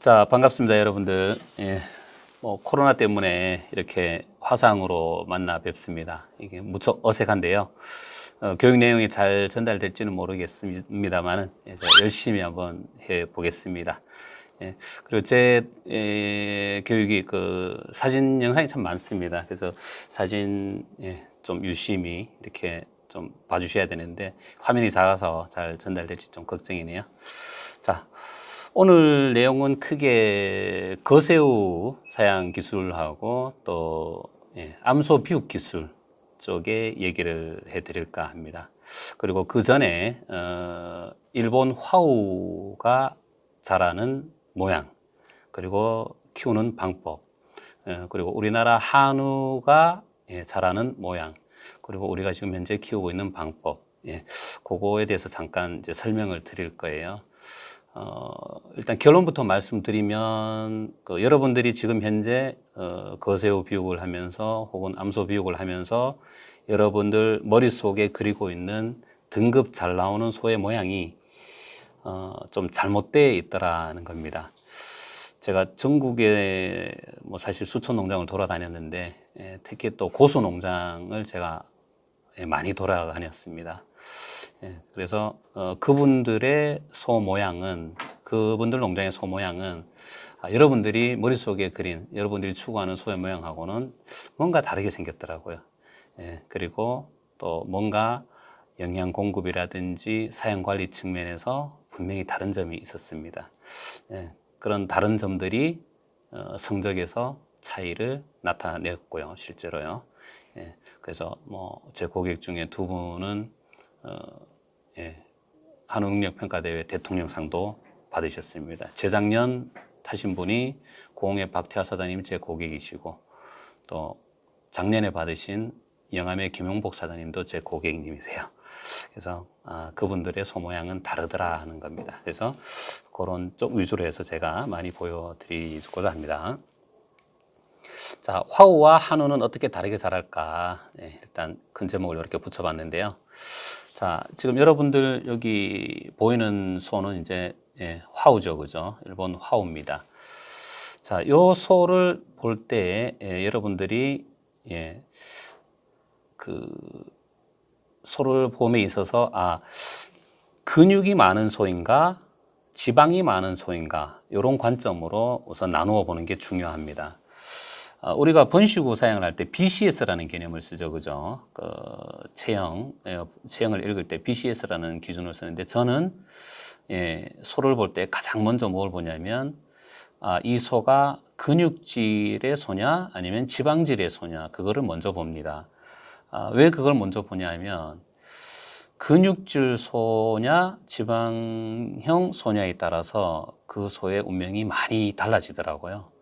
자, 반갑습니다, 여러분들. 예, 코로나 때문에 이렇게 화상으로 만나 뵙습니다. 이게 무척 어색한데요. 교육 내용이 잘 전달될지는 모르겠습니다만, 열심히 한번 해 보겠습니다. 예, 그리고 제 교육이 사진 영상이 참 많습니다. 그래서 사진 좀 유심히 이렇게 좀 봐주셔야 되는데 화면이 작아서 잘 전달될지 좀 걱정이네요. 자, 오늘 내용은 크게 거세우 사양 기술하고 또 암소 비육 기술 쪽에 얘기를 해드릴까 합니다. 그리고 그 전에 일본 화우가 자라는 모양, 그리고 키우는 방법, 그리고 우리나라 한우가 자라는 모양, 그리고 우리가 지금 현재 키우고 있는 방법, 그거에 대해서 잠깐 이제 설명을 드릴 거예요. 일단 결론부터 말씀드리면 여러분들이 지금 현재 거세우 비육을 하면서 혹은 암소 비육을 하면서 여러분들 머릿속에 그리고 있는 등급 잘 나오는 소의 모양이 좀 잘못되어 있더라는 겁니다. 제가 전국에 사실 수천 농장을 돌아다녔는데 특히 또 고수 농장을 제가 많이 돌아다녔습니다. 그래서 그분들의 소 모양은, 그분들 농장의 소 모양은 여러분들이 머릿속에 그린, 여러분들이 추구하는 소의 모양하고는 뭔가 다르게 생겼더라고요. 그리고 또 뭔가 영양 공급이라든지 사양 관리 측면에서 분명히 다른 점이 있었습니다. 그런 다른 점들이 성적에서 차이를 나타냈고요, 실제로요. 그래서 제 고객 중에 두 분은 한우능력평가대회 대통령상도 받으셨습니다. 재작년 타신 분이 고흥의 박태화 사장님이 제 고객이시고, 또 작년에 받으신 영암의 김용복 사장님도 제 고객님이세요. 그래서 그분들의 소모양은 다르더라 하는 겁니다. 그래서 그런 쪽 위주로 해서 제가 많이 보여드리고자 합니다. 자, 화우와 한우는 어떻게 다르게 자랄까? 일단 큰 제목을 이렇게 붙여봤는데요. 자, 지금 여러분들 여기 보이는 소는 이제 화우죠, 그죠? 일본 화우입니다. 자, 요 소를 볼 때 여러분들이 그 소를 봄에 있어서 근육이 많은 소인가, 지방이 많은 소인가, 이런 관점으로 우선 나누어 보는 게 중요합니다. 우리가 번식 사양을 할 때 BCS라는 개념을 쓰죠, 그죠? 체형을 읽을 때 BCS라는 기준을 쓰는데, 저는 소를 볼 때 가장 먼저 뭘 보냐면, 이 소가 근육질의 소냐 아니면 지방질의 소냐, 그거를 먼저 봅니다. 왜 그걸 먼저 보냐면, 근육질 소냐 지방형 소냐에 따라서 그 소의 운명이 많이 달라지더라고요.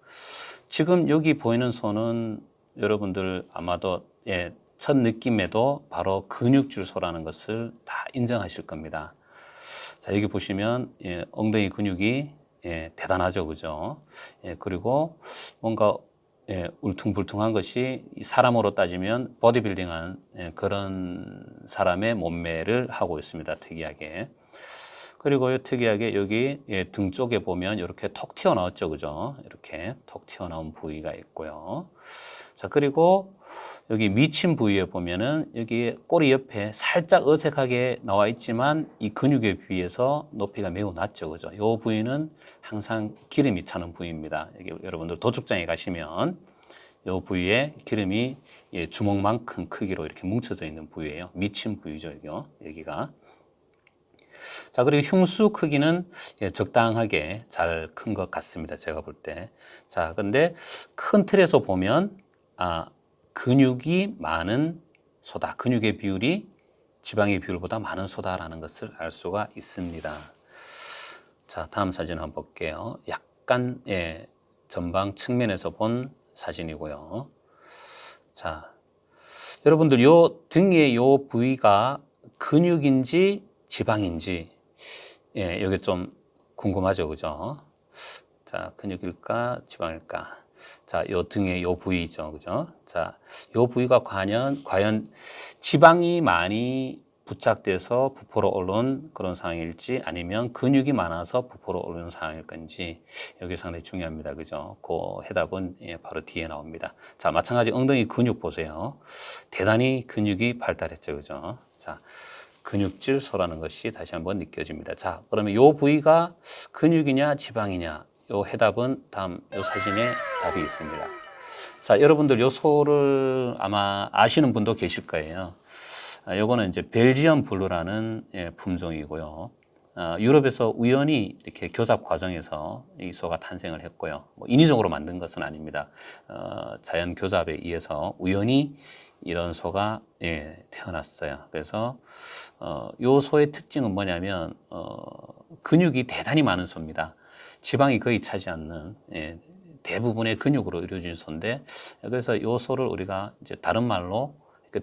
지금 여기 보이는 소는 여러분들 아마도 첫 느낌에도 바로 근육질 소라는 것을 다 인정하실 겁니다. 자, 여기 보시면 엉덩이 근육이 대단하죠, 그죠? 그리고 뭔가 울퉁불퉁한 것이 사람으로 따지면 보디빌딩한 그런 사람의 몸매를 하고 있습니다, 특이하게. 그리고 특이하게 여기 등 쪽에 보면 이렇게 톡 튀어나왔죠, 그죠? 이렇게 톡 튀어나온 부위가 있고요. 자, 그리고 여기 미친 부위에 보면은 여기 꼬리 옆에 살짝 어색하게 나와 있지만 이 근육에 비해서 높이가 매우 낮죠, 그죠? 이 부위는 항상 기름이 차는 부위입니다. 여기 여러분들 도축장에 가시면 이 부위에 기름이 주먹만큼 크기로 이렇게 뭉쳐져 있는 부위예요. 미친 부위죠, 여기가. 자, 그리고 흉수 크기는 적당하게 잘 큰 것 같습니다, 제가 볼 때. 자, 근데 큰 틀에서 보면 근육이 많은 소다, 근육의 비율이 지방의 비율보다 많은 소다라는 것을 알 수가 있습니다. 자, 다음 사진 한번 볼게요. 약간 전방 측면에서 본 사진이고요. 자, 여러분들 요 등의 요 부위가 근육인지 지방인지 여기 좀 궁금하죠, 그죠? 자, 근육일까 지방일까? 자, 요 등의 요 부위죠, 그죠? 자, 요 부위가 과연 지방이 많이 부착돼서 부풀어 오른 그런 상황일지 아니면 근육이 많아서 부풀어 오르는 상황일 건지 여기 상당히 중요합니다. 그죠? 그 해답은 바로 뒤에 나옵니다. 자, 마찬가지 엉덩이 근육 보세요. 대단히 근육이 발달했죠. 그죠? 자, 근육질소라는 것이 다시 한번 느껴집니다. 자, 그러면 이 부위가 근육이냐 지방이냐? 이 해답은 다음 이 사진에 답이 있습니다. 자, 여러분들 요 소를 아마 아시는 분도 계실 거예요. 요거는 이제 벨지엄 블루라는 품종이고요. 유럽에서 우연히 이렇게 교잡 과정에서 이 소가 탄생을 했고요. 뭐 인위적으로 만든 것은 아닙니다. 자연 교잡에 의해서 우연히 이런 소가 태어났어요. 그래서 요 소의 특징은 뭐냐면 근육이 대단히 많은 소입니다. 지방이 거의 차지 않는 대부분의 근육으로 이루어진 소인데, 그래서 이 소를 우리가 이제 다른 말로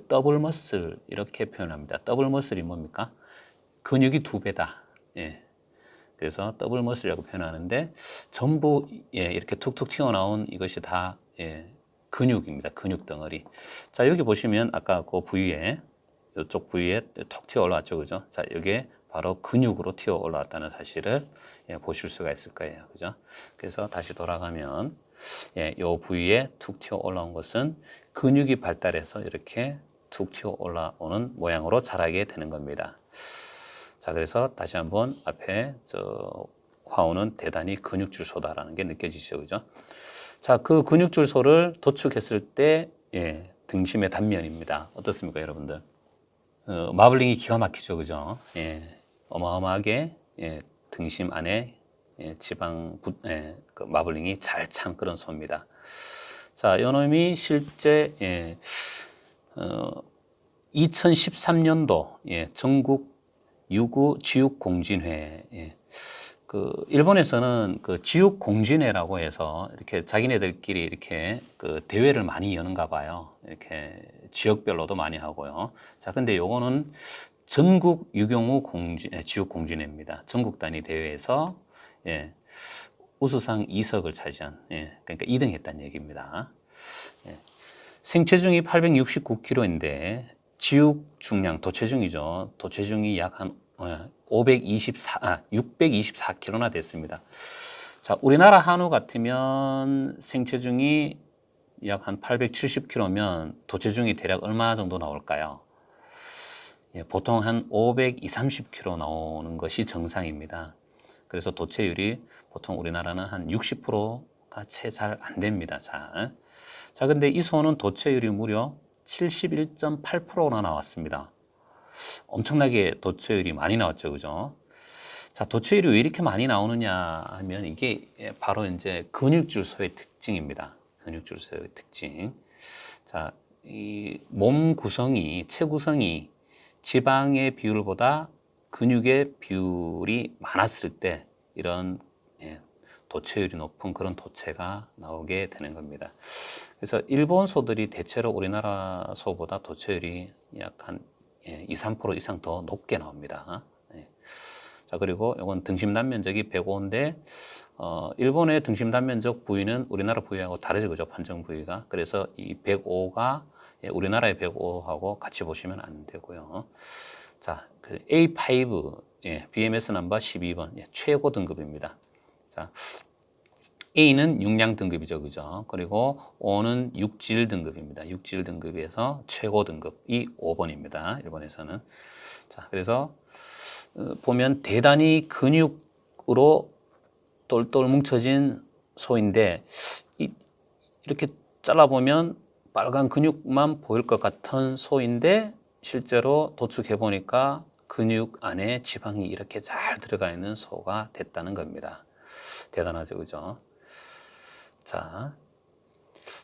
더블 머슬 이렇게 표현합니다. 더블 머슬이 뭡니까? 근육이 2배다. 그래서 더블 머슬이라고 표현하는데 전부 이렇게 툭툭 튀어나온 이것이 다 근육입니다. 근육 덩어리. 자, 여기 보시면 아까 그 부위에 이쪽 부위에 톡 튀어 올라왔죠, 그죠? 자, 이게 바로 근육으로 튀어 올라왔다는 사실을 보실 수가 있을 거예요, 그죠? 그래서 다시 돌아가면 이 부위에 툭 튀어 올라온 것은 근육이 발달해서 이렇게 툭 튀어 올라오는 모양으로 자라게 되는 겁니다. 자, 그래서 다시 한번 앞에 저 화우는 대단히 근육질소다라는 게 느껴지시죠, 그죠? 자, 그 근육질소를 도축했을 때 등심의 단면입니다. 어떻습니까, 여러분들? 마블링이 기가 막히죠, 그죠? 어마어마하게 등심 안에 지방 그 마블링이 잘 찬 그런 소입니다. 자, 요놈이 실제 2013년도 전국 유구 지육공진회, 그 일본에서는 그 지육공진회라고 해서 이렇게 자기네들끼리 이렇게 그 대회를 많이 여는가 봐요. 이렇게 지역별로도 많이 하고요. 자, 근데 요거는 전국 유경우 지육공진회입니다. 전국 단위 대회에서 우수상 2석을 차지한, 그러니까 2등 했다는 얘기입니다. 생체중이 869kg인데 지육 중량, 도체중이죠. 도체중이 약 한 624kg나 됐습니다. 자, 우리나라 한우 같으면 생체중이 약 한 870kg면 도체중이 대략 얼마 정도 나올까요? 보통 한 520, 30kg 나오는 것이 정상입니다. 그래서 도체율이 보통 우리나라는 한 60%가 채 잘 안 됩니다. 자, 근데 이 소는 도체율이 무려 71.8%나 나왔습니다. 엄청나게 도체율이 많이 나왔죠, 그죠? 자, 도체율이 왜 이렇게 많이 나오느냐 하면 이게 바로 이제 근육질소의 특징입니다. 근육질소의 특징. 자, 이 몸 구성이, 체구성이 지방의 비율보다 근육의 비율이 많았을 때 이런 도체율이 높은 그런 도체가 나오게 되는 겁니다. 그래서 일본 소들이 대체로 우리나라 소보다 도체율이 약 한 2, 3% 이상 더 높게 나옵니다. 자, 그리고 이건 등심 단면적이 105인데 일본의 등심 단면적 부위는 우리나라 부위하고 다르죠, 그죠? 판정 부위가. 그래서 이 105가 우리나라의 105하고 같이 보시면 안 되고요. 자, 그 A5, BMS 넘버 12번, 최고 등급입니다. 자, A는 육량 등급이죠, 그죠? 그리고 O는 육질 등급입니다. 육질 등급에서 최고 등급이 5번입니다. 일본에서는. 자, 그래서 보면 대단히 근육으로 똘똘 뭉쳐진 소인데 이렇게 잘라보면 빨간 근육만 보일 것 같은 소인데 실제로 도축해 보니까 근육 안에 지방이 이렇게 잘 들어가 있는 소가 됐다는 겁니다. 대단하죠, 그죠? 자,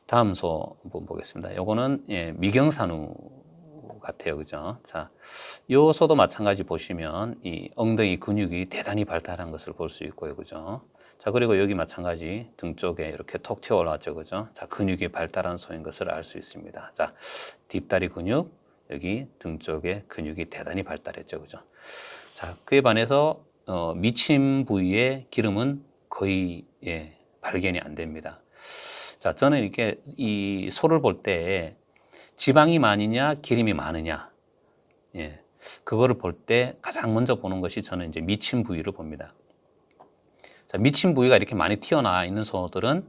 다음 소 한번 보겠습니다. 요거는 미경산우 같아요, 그죠? 자, 요 소도 마찬가지 보시면 이 엉덩이 근육이 대단히 발달한 것을 볼 수 있고요, 그죠? 자, 그리고 여기 마찬가지 등 쪽에 이렇게 톡 튀어 올라왔죠, 그죠? 자, 근육이 발달한 소인 것을 알 수 있습니다. 자, 뒷다리 근육, 여기 등 쪽에 근육이 대단히 발달했죠, 그죠? 자, 그에 반해서 미침 부위의 기름은 거의 발견이 안 됩니다. 자, 저는 이렇게 이 소를 볼 때 지방이 많으냐, 기름이 많으냐, 그거를 볼 때 가장 먼저 보는 것이 저는 이제 미침 부위를 봅니다. 자, 미침 부위가 이렇게 많이 튀어나와 있는 소들은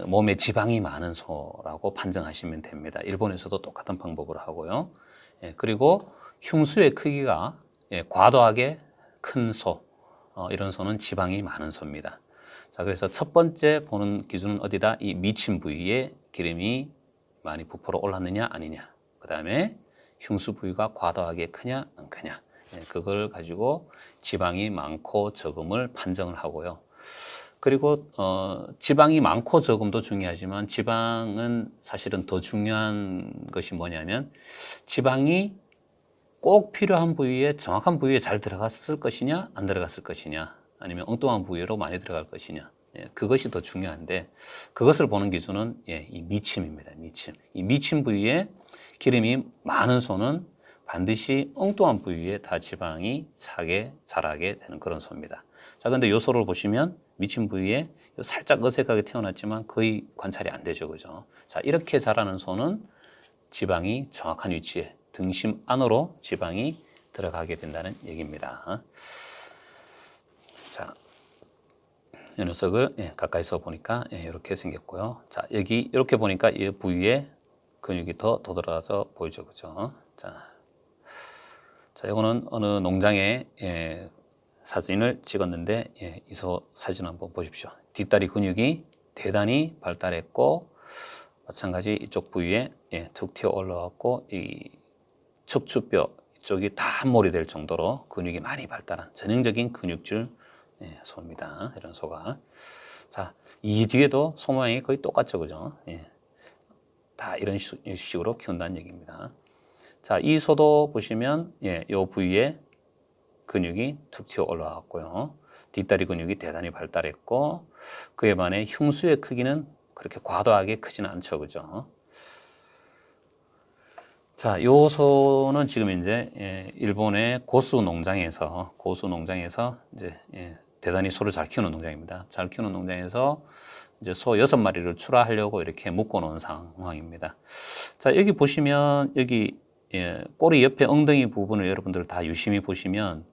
몸에 지방이 많은 소라고 판정하시면 됩니다. 일본에서도 똑같은 방법으로 하고요. 그리고 흉수의 크기가 과도하게 큰 소, 이런 소는 지방이 많은 소입니다. 자, 그래서 첫 번째 보는 기준은 어디다? 이 미침 부위에 기름이 많이 부풀어 올랐느냐 아니냐. 그 다음에 흉수 부위가 과도하게 크냐 안 크냐. 그걸 가지고 지방이 많고 적음을 판정을 하고요. 그리고 지방이 많고 적음도 중요하지만 지방은 사실은 더 중요한 것이 뭐냐면 지방이 꼭 필요한 부위에 정확한 부위에 잘 들어갔을 것이냐 안 들어갔을 것이냐 아니면 엉뚱한 부위로 많이 들어갈 것이냐 그것이 더 중요한데 그것을 보는 기준은 이 미침입니다. 미침. 이 미침 부위에 기름이 많은 소는 반드시 엉뚱한 부위에 다 지방이 차게 자라게 되는 그런 소입니다. 자, 근데 요 소를 보시면 미침 부위에 살짝 어색하게 태어났지만 거의 관찰이 안 되죠. 그죠? 자, 이렇게 자라는 소는 지방이 정확한 위치에 등심 안으로 지방이 들어가게 된다는 얘기입니다. 자, 이 녀석을 가까이서 보니까 이렇게 생겼고요. 자, 여기 이렇게 보니까 이 부위에 근육이 더 도드라져 보이죠. 그죠? 자, 이거는 어느 농장에 사진을 찍었는데 이 소 사진 한번 보십시오. 뒷다리 근육이 대단히 발달했고 마찬가지 이쪽 부위에 툭 튀어 올라왔고 이 척추뼈 이쪽이 다 함몰이 될 정도로 근육이 많이 발달한 전형적인 근육질 소입니다. 이런 소가. 자, 이 뒤에도 소 모양이 거의 똑같죠. 그죠? 다 이런 식으로 키운다는 얘기입니다. 자, 이 소도 보시면 이 부위에 근육이 툭 튀어 올라왔고요. 뒷다리 근육이 대단히 발달했고 그에 반해 흉수의 크기는 그렇게 과도하게 크지는 않죠. 그죠? 자, 요 소는 지금 이제 일본의 고수 농장에서 이제 대단히 소를 잘 키우는 농장입니다. 잘 키우는 농장에서 이제 소 6마리를 출하하려고 이렇게 묶어 놓은 상황입니다. 자, 여기 보시면 여기 꼬리 옆에 엉덩이 부분을 여러분들 다 유심히 보시면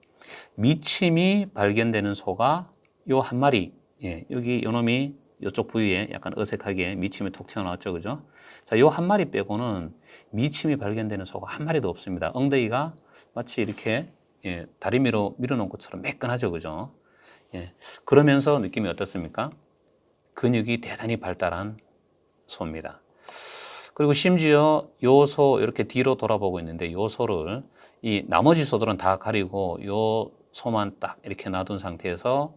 미침이 발견되는 소가 요 한 마리, 여기 요 놈이 이쪽 부위에 약간 어색하게 미침이 톡 튀어나왔죠. 그죠? 자, 요 한 마리 빼고는 미침이 발견되는 소가 한 마리도 없습니다. 엉덩이가 마치 이렇게 다리미로 밀어놓은 것처럼 매끈하죠. 그죠? 그러면서 느낌이 어떻습니까? 근육이 대단히 발달한 소입니다. 그리고 심지어 요 소 이렇게 뒤로 돌아보고 있는데 요 소를 이 나머지 소들은 다 가리고 요 소만 딱 이렇게 놔둔 상태에서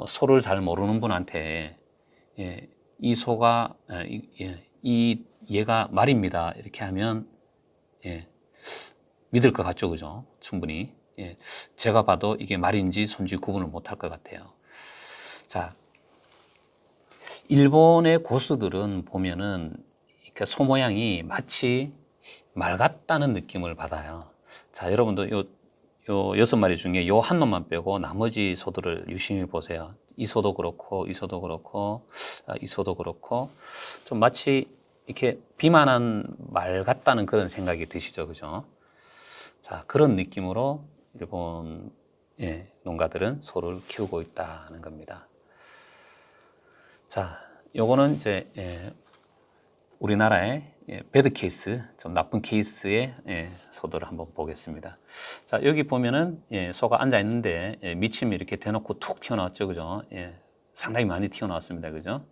소를 잘 모르는 분한테 이 소가 얘가 말입니다 이렇게 하면 믿을 것 같죠. 그죠? 충분히 제가 봐도 이게 말인지 손인지 구분을 못할 것 같아요. 자, 일본의 고수들은 보면은 소 모양이 마치 말 같다는 느낌을 받아요. 자, 여러분도 요 6마리 중에 요 한 놈만 빼고 나머지 소들을 유심히 보세요. 이 소도 그렇고, 이 소도 그렇고, 이 소도 그렇고, 좀 마치 이렇게 비만한 말 같다는 그런 생각이 드시죠. 그죠? 자, 그런 느낌으로 일본 농가들은 소를 키우고 있다는 겁니다. 자, 요거는 이제 우리나라의 배드 케이스, 좀 나쁜 케이스의 소들을 한번 보겠습니다. 자, 여기 보면은 소가 앉아 있는데 미침이 이렇게 대놓고 툭 튀어나왔죠. 그죠? 상당히 많이 튀어나왔습니다. 그죠?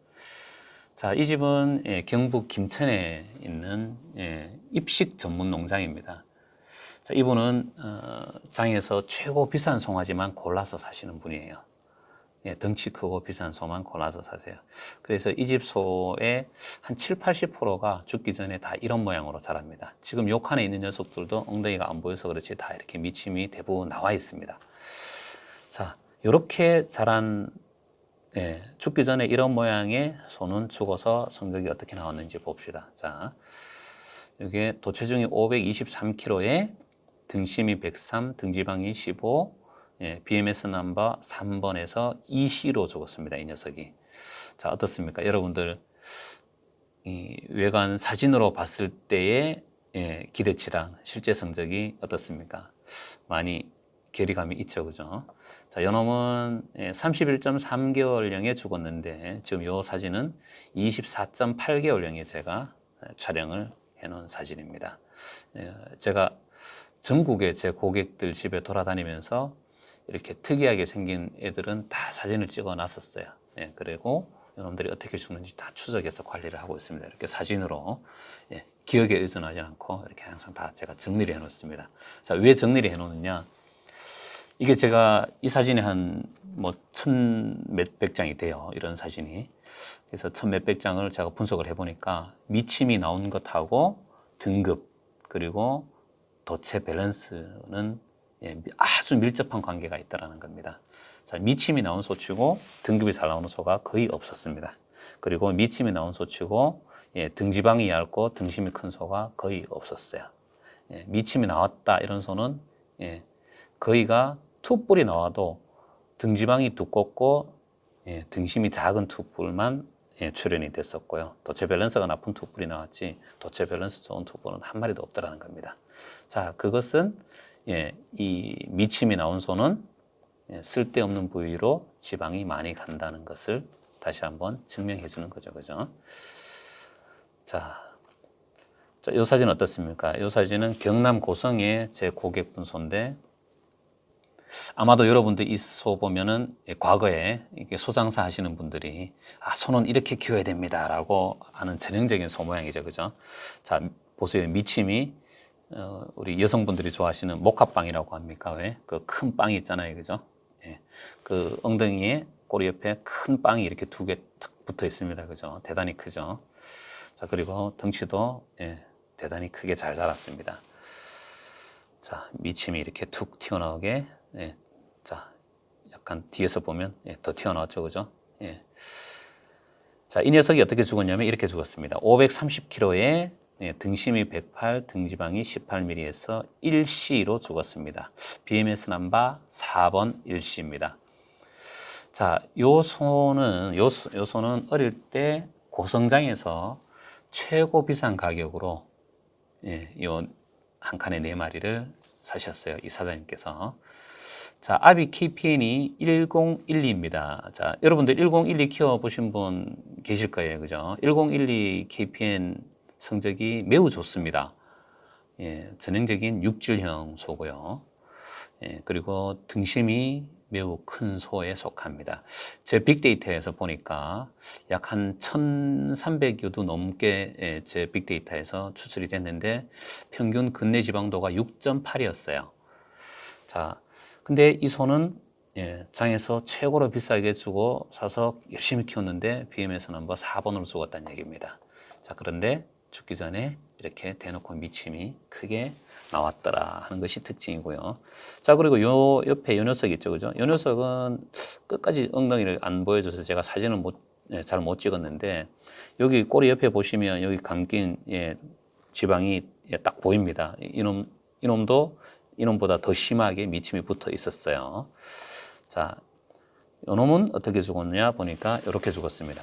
자, 이 집은 경북 김천에 있는 입식 전문 농장입니다. 자, 이분은 장에서 최고 비싼 송아지만 골라서 사시는 분이에요. 덩치 크고 비싼 소만 골라서 사세요. 그래서 이 집 소의 한 7, 80%가 죽기 전에 다 이런 모양으로 자랍니다. 지금 요 칸에 있는 녀석들도 엉덩이가 안 보여서 그렇지 다 이렇게 미침이 대부분 나와 있습니다. 자, 이렇게 자란 죽기 전에 이런 모양의 소는 죽어서 성적이 어떻게 나왔는지 봅시다. 자, 이게 도체중이 523kg에 등심이 103, 등지방이 15, BMS 넘버 3번에서 EC로 적었습니다. 이 녀석이. 자, 어떻습니까? 여러분들 이 외관 사진으로 봤을 때의 예, 기대치랑 실제 성적이 어떻습니까? 많이 괴리감이 있죠, 그죠? 자, 요놈은 31.3개월령에 죽었는데 지금 요 사진은 24.8개월령에 제가 촬영을 해놓은 사진입니다. 제가 전국에 제 고객들 집에 돌아다니면서 이렇게 특이하게 생긴 애들은 다 사진을 찍어 놨었어요. 예, 그리고 이놈들이 어떻게 죽는지 다 추적해서 관리를 하고 있습니다. 이렇게 사진으로 예, 기억에 의존하지 않고 이렇게 항상 다 제가 정리를 해놓습니다. 자, 왜 정리를 해놓느냐? 이게 제가 이 사진이 한 뭐 천 몇백 장이 돼요. 이런 사진이. 그래서 천 몇백 장을 제가 분석을 해보니까 미침이 나온 것하고 등급 그리고 도체 밸런스는 예, 아주 밀접한 관계가 있다는 겁니다. 자, 미침이 나온 소치고 등급이 잘 나오는 소가 거의 없었습니다. 그리고 미침이 나온 소치고 예, 등지방이 얇고 등심이 큰 소가 거의 없었어요. 예, 미침이 나왔다 이런 소는 예, 거의가 투뿔이 나와도 등지방이 두껍고 예, 등심이 작은 투뿔만 예, 출현이 됐었고요. 도체 밸런스가 나쁜 투뿔이 나왔지 도체 밸런스 좋은 투뿔은 한 마리도 없다라는 겁니다. 자, 그것은 예, 이 미침이 나온 소는 예, 쓸데없는 부위로 지방이 많이 간다는 것을 다시 한번 증명해 주는 거죠. 그죠? 자, 이 사진 어떻습니까? 이 사진은 경남 고성의 제 고객분 소인데 아마도 여러분들 이 소 보면은 과거에 이게 소장사 하시는 분들이 소는 이렇게 키워야 됩니다라고 하는 전형적인 소 모양이죠, 그죠? 자, 보세요. 미침이 우리 여성분들이 좋아하시는 목합빵이라고 합니까? 왜? 그 큰 빵이 있잖아요, 그죠? 예. 그 엉덩이에 꼬리 옆에 큰 빵이 이렇게 두 개 탁 붙어 있습니다, 그죠? 대단히 크죠? 자, 그리고 덩치도 예, 대단히 크게 잘 자랐습니다. 자, 미침이 이렇게 툭 튀어나오게 예, 자, 약간 뒤에서 보면 예, 더 튀어나왔죠, 그죠? 예. 자, 이 녀석이 어떻게 죽었냐면 이렇게 죽었습니다. 530kg에 예, 등심이 108, 등지방이 18mm에서 1C로 죽었습니다. BMS 넘버 4번 1C입니다. 자, 요 소는 어릴 때 고성장에서 최고 비싼 가격으로 예, 요 한 칸에 4마리를 사셨어요. 이 사장님께서. 자, 아비 KPN이 1012입니다. 자, 여러분들 1012 키워보신 분 계실 거예요. 그죠? 1012 KPN 성적이 매우 좋습니다. 예, 전형적인 육질형 소고요. 예, 그리고 등심이 매우 큰 소에 속합니다. 제 빅데이터에서 보니까 약 한 1,300여도 넘게 예, 제 빅데이터에서 추출이 됐는데 평균 근내 지방도가 6.8이었어요. 자, 근데 이 소는 예, 장에서 최고로 비싸게 주고 사서 열심히 키웠는데 BMS 넘버 4번으로 죽었다는 얘기입니다. 자, 그런데 죽기 전에 이렇게 대놓고 미침이 크게 나왔더라 하는 것이 특징이고요. 자, 그리고 요 옆에 요 녀석 있죠, 그죠? 요 녀석은 끝까지 엉덩이를 안 보여줘서 제가 사진을 잘 못 찍었는데 여기 꼬리 옆에 보시면 여기 감긴 예, 지방이 예, 딱 보입니다. 이놈보다 더 심하게 미침이 붙어 있었어요. 자, 요 놈은 어떻게 죽었냐 보니까 이렇게 죽었습니다.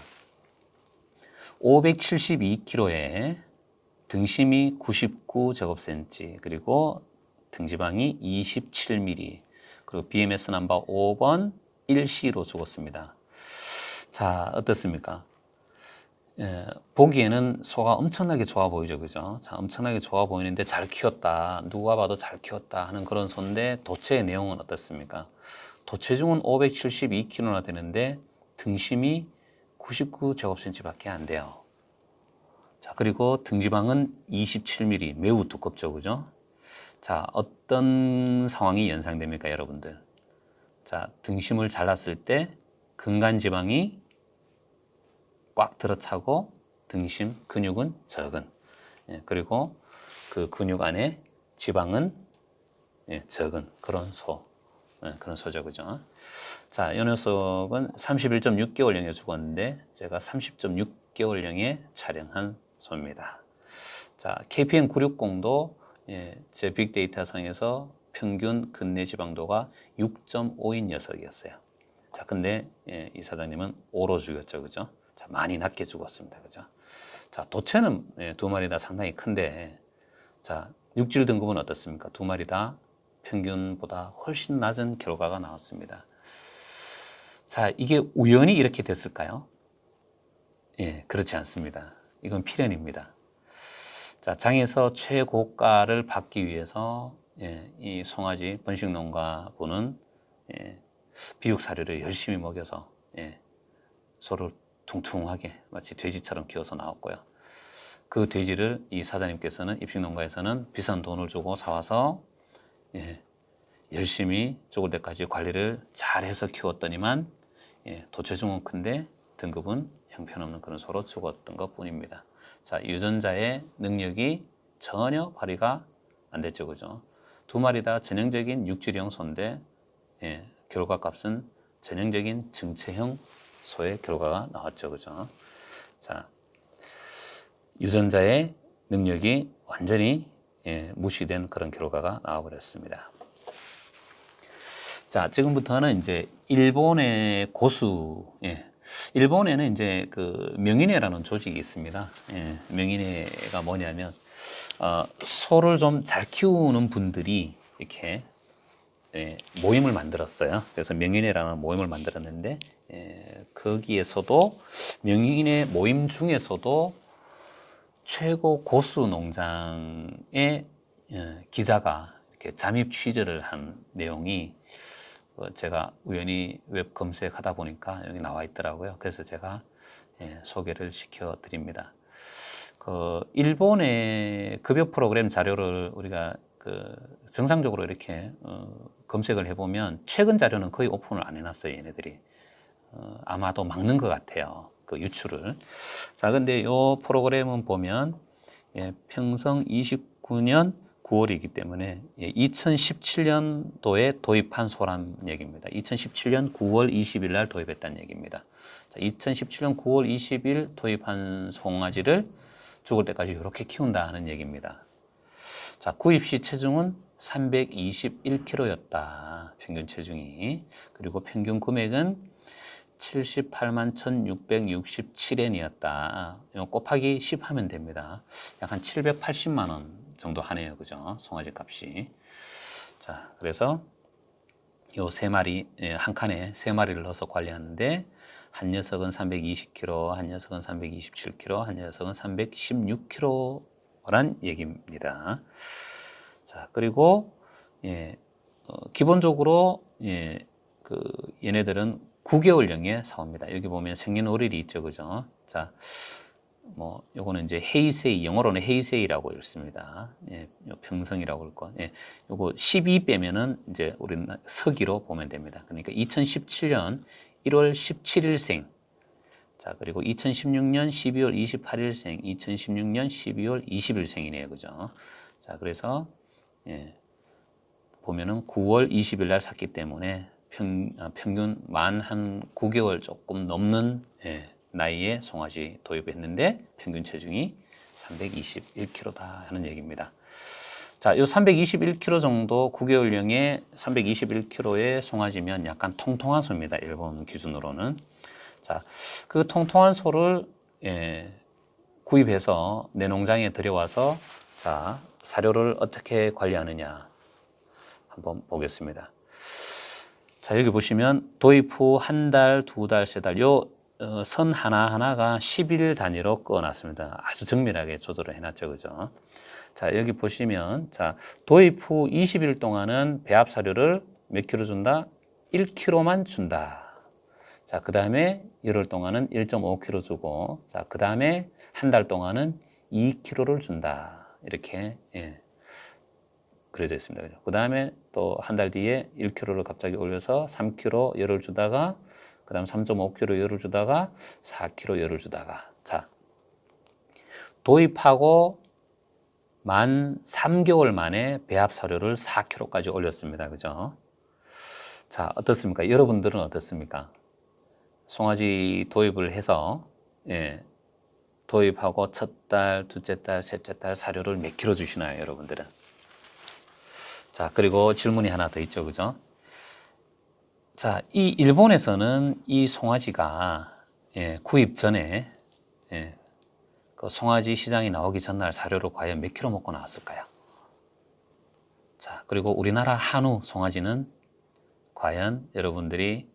572kg에 등심이 99제곱센치 그리고 등지방이 27mm 그리고 BMS 넘버 5번 1C로 죽었습니다. 자, 어떻습니까? 예, 보기에는 소가 엄청나게 좋아 보이죠, 그죠? 자, 엄청나게 좋아 보이는데 잘 키웠다. 누가 봐도 잘 키웠다 하는 그런 소인데 도체의 내용은 어떻습니까? 도체중은 572kg나 되는데 등심이 99제곱센치밖에 안 돼요. 자, 그리고 등지방은 27mm, 매우 두껍죠, 그죠? 자, 어떤 상황이 연상됩니까, 여러분들? 자, 등심을 잘랐을 때 근간지방이 꽉 들어차고 등심 근육은 적은 예, 그리고 그 근육 안에 지방은 예, 적은 그런 소 그런 소죠, 그죠? 자, 이 녀석은 31.6개월령에 죽었는데 제가 30.6개월령에 촬영한 소입니다. 자, KPN 960도 예, 제 빅데이터 상에서 평균 근내 지방도가 6.5인 녀석이었어요. 자, 근데 예, 이 사장님은 5로 죽였죠, 그죠? 자, 많이 낮게 죽었습니다, 그죠? 자, 도체는 예, 두 마리 다 상당히 큰데 자, 육질 등급은 어떻습니까? 두 마리 다 평균보다 훨씬 낮은 결과가 나왔습니다. 자, 이게 우연히 이렇게 됐을까요? 예, 그렇지 않습니다. 이건 필연입니다. 자, 장에서 최고가를 받기 위해서 이 송아지 번식 농가분은 비육 사료를 열심히 먹여서 소를 퉁퉁하게 마치 돼지처럼 키워서 나왔고요. 그 돼지를 이 사장님께서는 입식농가에서는 비싼 돈을 주고 사와서 열심히 죽을 때까지 관리를 잘해서 키웠더니만 도체중은 큰데 등급은 형편없는 그런 소로 죽었던 것 뿐입니다. 자, 유전자의 능력이 전혀 발휘가 안 됐죠, 그죠? 두 마리 다 전형적인 육질형 소인데 결과값은 전형적인 증체형 소의 결과가 나왔죠, 그죠? 자, 유전자의 능력이 완전히 무시된 그런 결과가 나와버렸습니다. 자, 지금부터는 이제 일본의 고수, 일본에는 이제 그 명인회라는 조직이 있습니다. 명인회가 뭐냐면 소를 좀 잘 키우는 분들이 이렇게 모임을 만들었어요. 그래서 명인회라는 모임을 만들었는데 거기에서도 명인회 모임 중에서도 최고 고수 농장의 기자가 이렇게 잠입 취재를 한 내용이 제가 우연히 웹 검색하다 보니까 여기 나와 있더라고요. 그래서 제가 소개를 시켜 드립니다. 그 일본의 급여 프로그램 자료를 우리가 그 정상적으로 이렇게 검색을 해보면 최근 자료는 거의 오픈을 안 해놨어요, 얘네들이. 아마도 막는 것 같아요, 그 유출을. 자, 근데 요 프로그램은 보면 평성 29년 9월이기 때문에 2017년도에 도입한 소란 얘기입니다. 2017년 9월 20일 날 도입했다는 얘기입니다. 자, 2017년 9월 20일 도입한 송아지를 죽을 때까지 이렇게 키운다는 얘기입니다. 자, 구입 시 체중은 321kg였다. 평균 체중이. 그리고 평균 금액은 78만 1667엔이었다. 곱하기 10 하면 됩니다. 약 한 780만 원 정도 하네요. 그죠? 송아지 값이. 자, 그래서 요 세 마리, 한 칸에 세 마리를 넣어서 관리하는데 한 녀석은 320kg, 한 녀석은 327kg, 한 녀석은 316kg란 얘기입니다. 자, 그리고 기본적으로 그 얘네들은 9개월령의 사오입니다. 여기 보면 생년월일이 있죠, 그죠? 자, 뭐 요거는 이제 헤이세이, 영어로는 헤이세이라고 읽습니다. 평성이라고 읽고, 요거 12 빼면은 이제 우리는 서기로 보면 됩니다. 그러니까 2017년 1월 17일생, 자, 그리고 2016년 12월 28일생, 2016년 12월 20일생이네요, 그죠? 자, 그래서 보면은 9월 20일 날 샀기 때문에 평균 만 한 9개월 조금 넘는 나이에 송아지 도입했는데 평균 체중이 321kg다 하는 얘기입니다. 자, 요 321kg 정도 9개월령의 321kg의 송아지면 약간 통통한 소입니다. 일본 기준으로는. 자, 그 통통한 소를 구입해서 내 농장에 들여와서 자, 사료를 어떻게 관리하느냐 한번 보겠습니다. 자, 여기 보시면 도입 후 한 달, 두 달, 세 달, 요 선 하나하나가 10일 단위로 그어놨습니다. 아주 정밀하게 조절을 해놨죠, 그죠? 자, 여기 보시면, 자, 도입 후 20일 동안은 배합 사료를 몇 킬로 준다? 1kg만 준다. 자, 그 다음에 열흘 동안은 1.5kg 주고, 자, 그 다음에 한 달 동안은 2kg를 준다. 이렇게, 그려져 있습니다. 그 다음에 또 한 달 뒤에 1kg를 갑자기 올려서 3kg 열을 주다가 그 다음 3.5kg 열을 주다가 4kg 열을 주다가 자, 도입하고 만 3개월 만에 배합 사료를 4kg까지 올렸습니다. 그죠? 자, 어떻습니까? 여러분들은 어떻습니까? 송아지 도입을 해서 도입하고 첫 달, 둘째 달, 셋째 달 사료를 몇 킬로 주시나요, 여러분들은? 자, 그리고 질문이 하나 더 있죠, 그죠? 자, 이 일본에서는 이 송아지가 구입 전에 그 송아지 시장이 나오기 전날 사료를 과연 몇 킬로 먹고 나왔을까요? 자, 그리고 우리나라 한우 송아지는 과연 여러분들이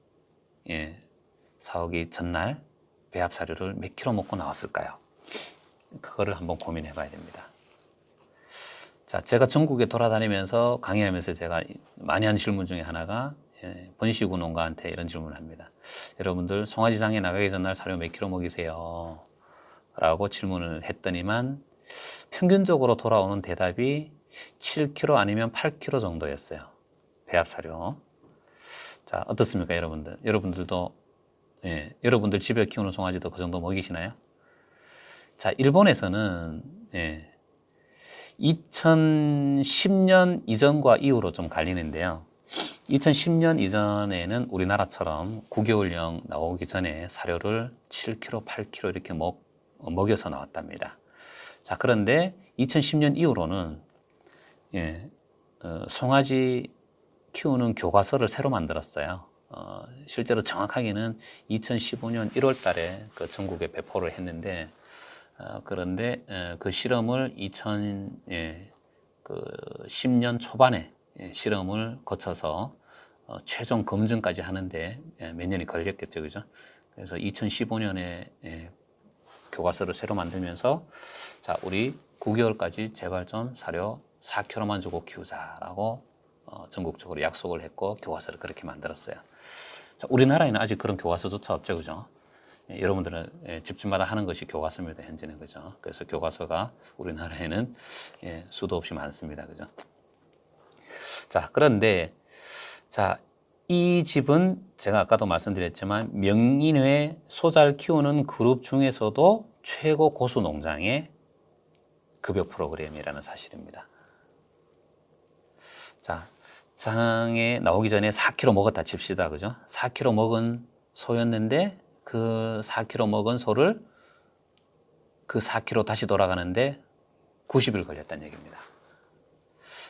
사오기 전날 배합 사료를 몇 킬로 먹고 나왔을까요? 그거를 한번 고민해 봐야 됩니다. 자, 제가 전국에 돌아다니면서 강의하면서 제가 많이 한 질문 중에 하나가 번식우 농가한테 이런 질문을 합니다. 여러분들 송아지장에 나가기 전날 사료 몇 킬로 먹이세요? 라고 질문을 했더니만 평균적으로 돌아오는 대답이 7kg 아니면 8kg 정도였어요. 배합 사료. 자, 어떻습니까, 여러분들? 여러분들도 여러분들 집에 키우는 송아지도 그 정도 먹이시나요? 자, 일본에서는 2010년 이전과 이후로 좀 갈리는데요. 2010년 이전에는 우리나라처럼 9개월령 나오기 전에 사료를 7kg, 8kg 이렇게 먹여서 나왔답니다. 자, 그런데 2010년 이후로는 송아지 키우는 교과서를 새로 만들었어요. 실제로 정확하게는 2015년 1월 달에 그 전국에 배포를 했는데, 그런데 그 실험을 2010년 초반에 실험을 거쳐서 최종 검증까지 하는데 몇 년이 걸렸겠죠, 그죠? 그래서 2015년에 교과서를 새로 만들면서 자, 우리 9개월까지 제발 좀 사료 4kg만 주고 키우자라고 전국적으로 약속을 했고 교과서를 그렇게 만들었어요. 자, 우리나라에는 아직 그런 교과서조차 없죠, 그죠? 여러분들은 집집마다 하는 것이 교과서입니다, 현재는, 그죠? 그래서 교과서가 우리나라에는 수도 없이 많습니다, 그죠? 자, 그런데 자, 이 집은 제가 아까도 말씀드렸지만 명인회 소잘 키우는 그룹 중에서도 최고 고수 농장의 급여 프로그램이라는 사실입니다. 자, 장에 나오기 전에 4kg 먹었다 칩시다, 그죠? 4kg 먹은 소였는데 그 4kg 먹은 소를 그 4kg 다시 돌아가는데 90일 걸렸다는 얘기입니다.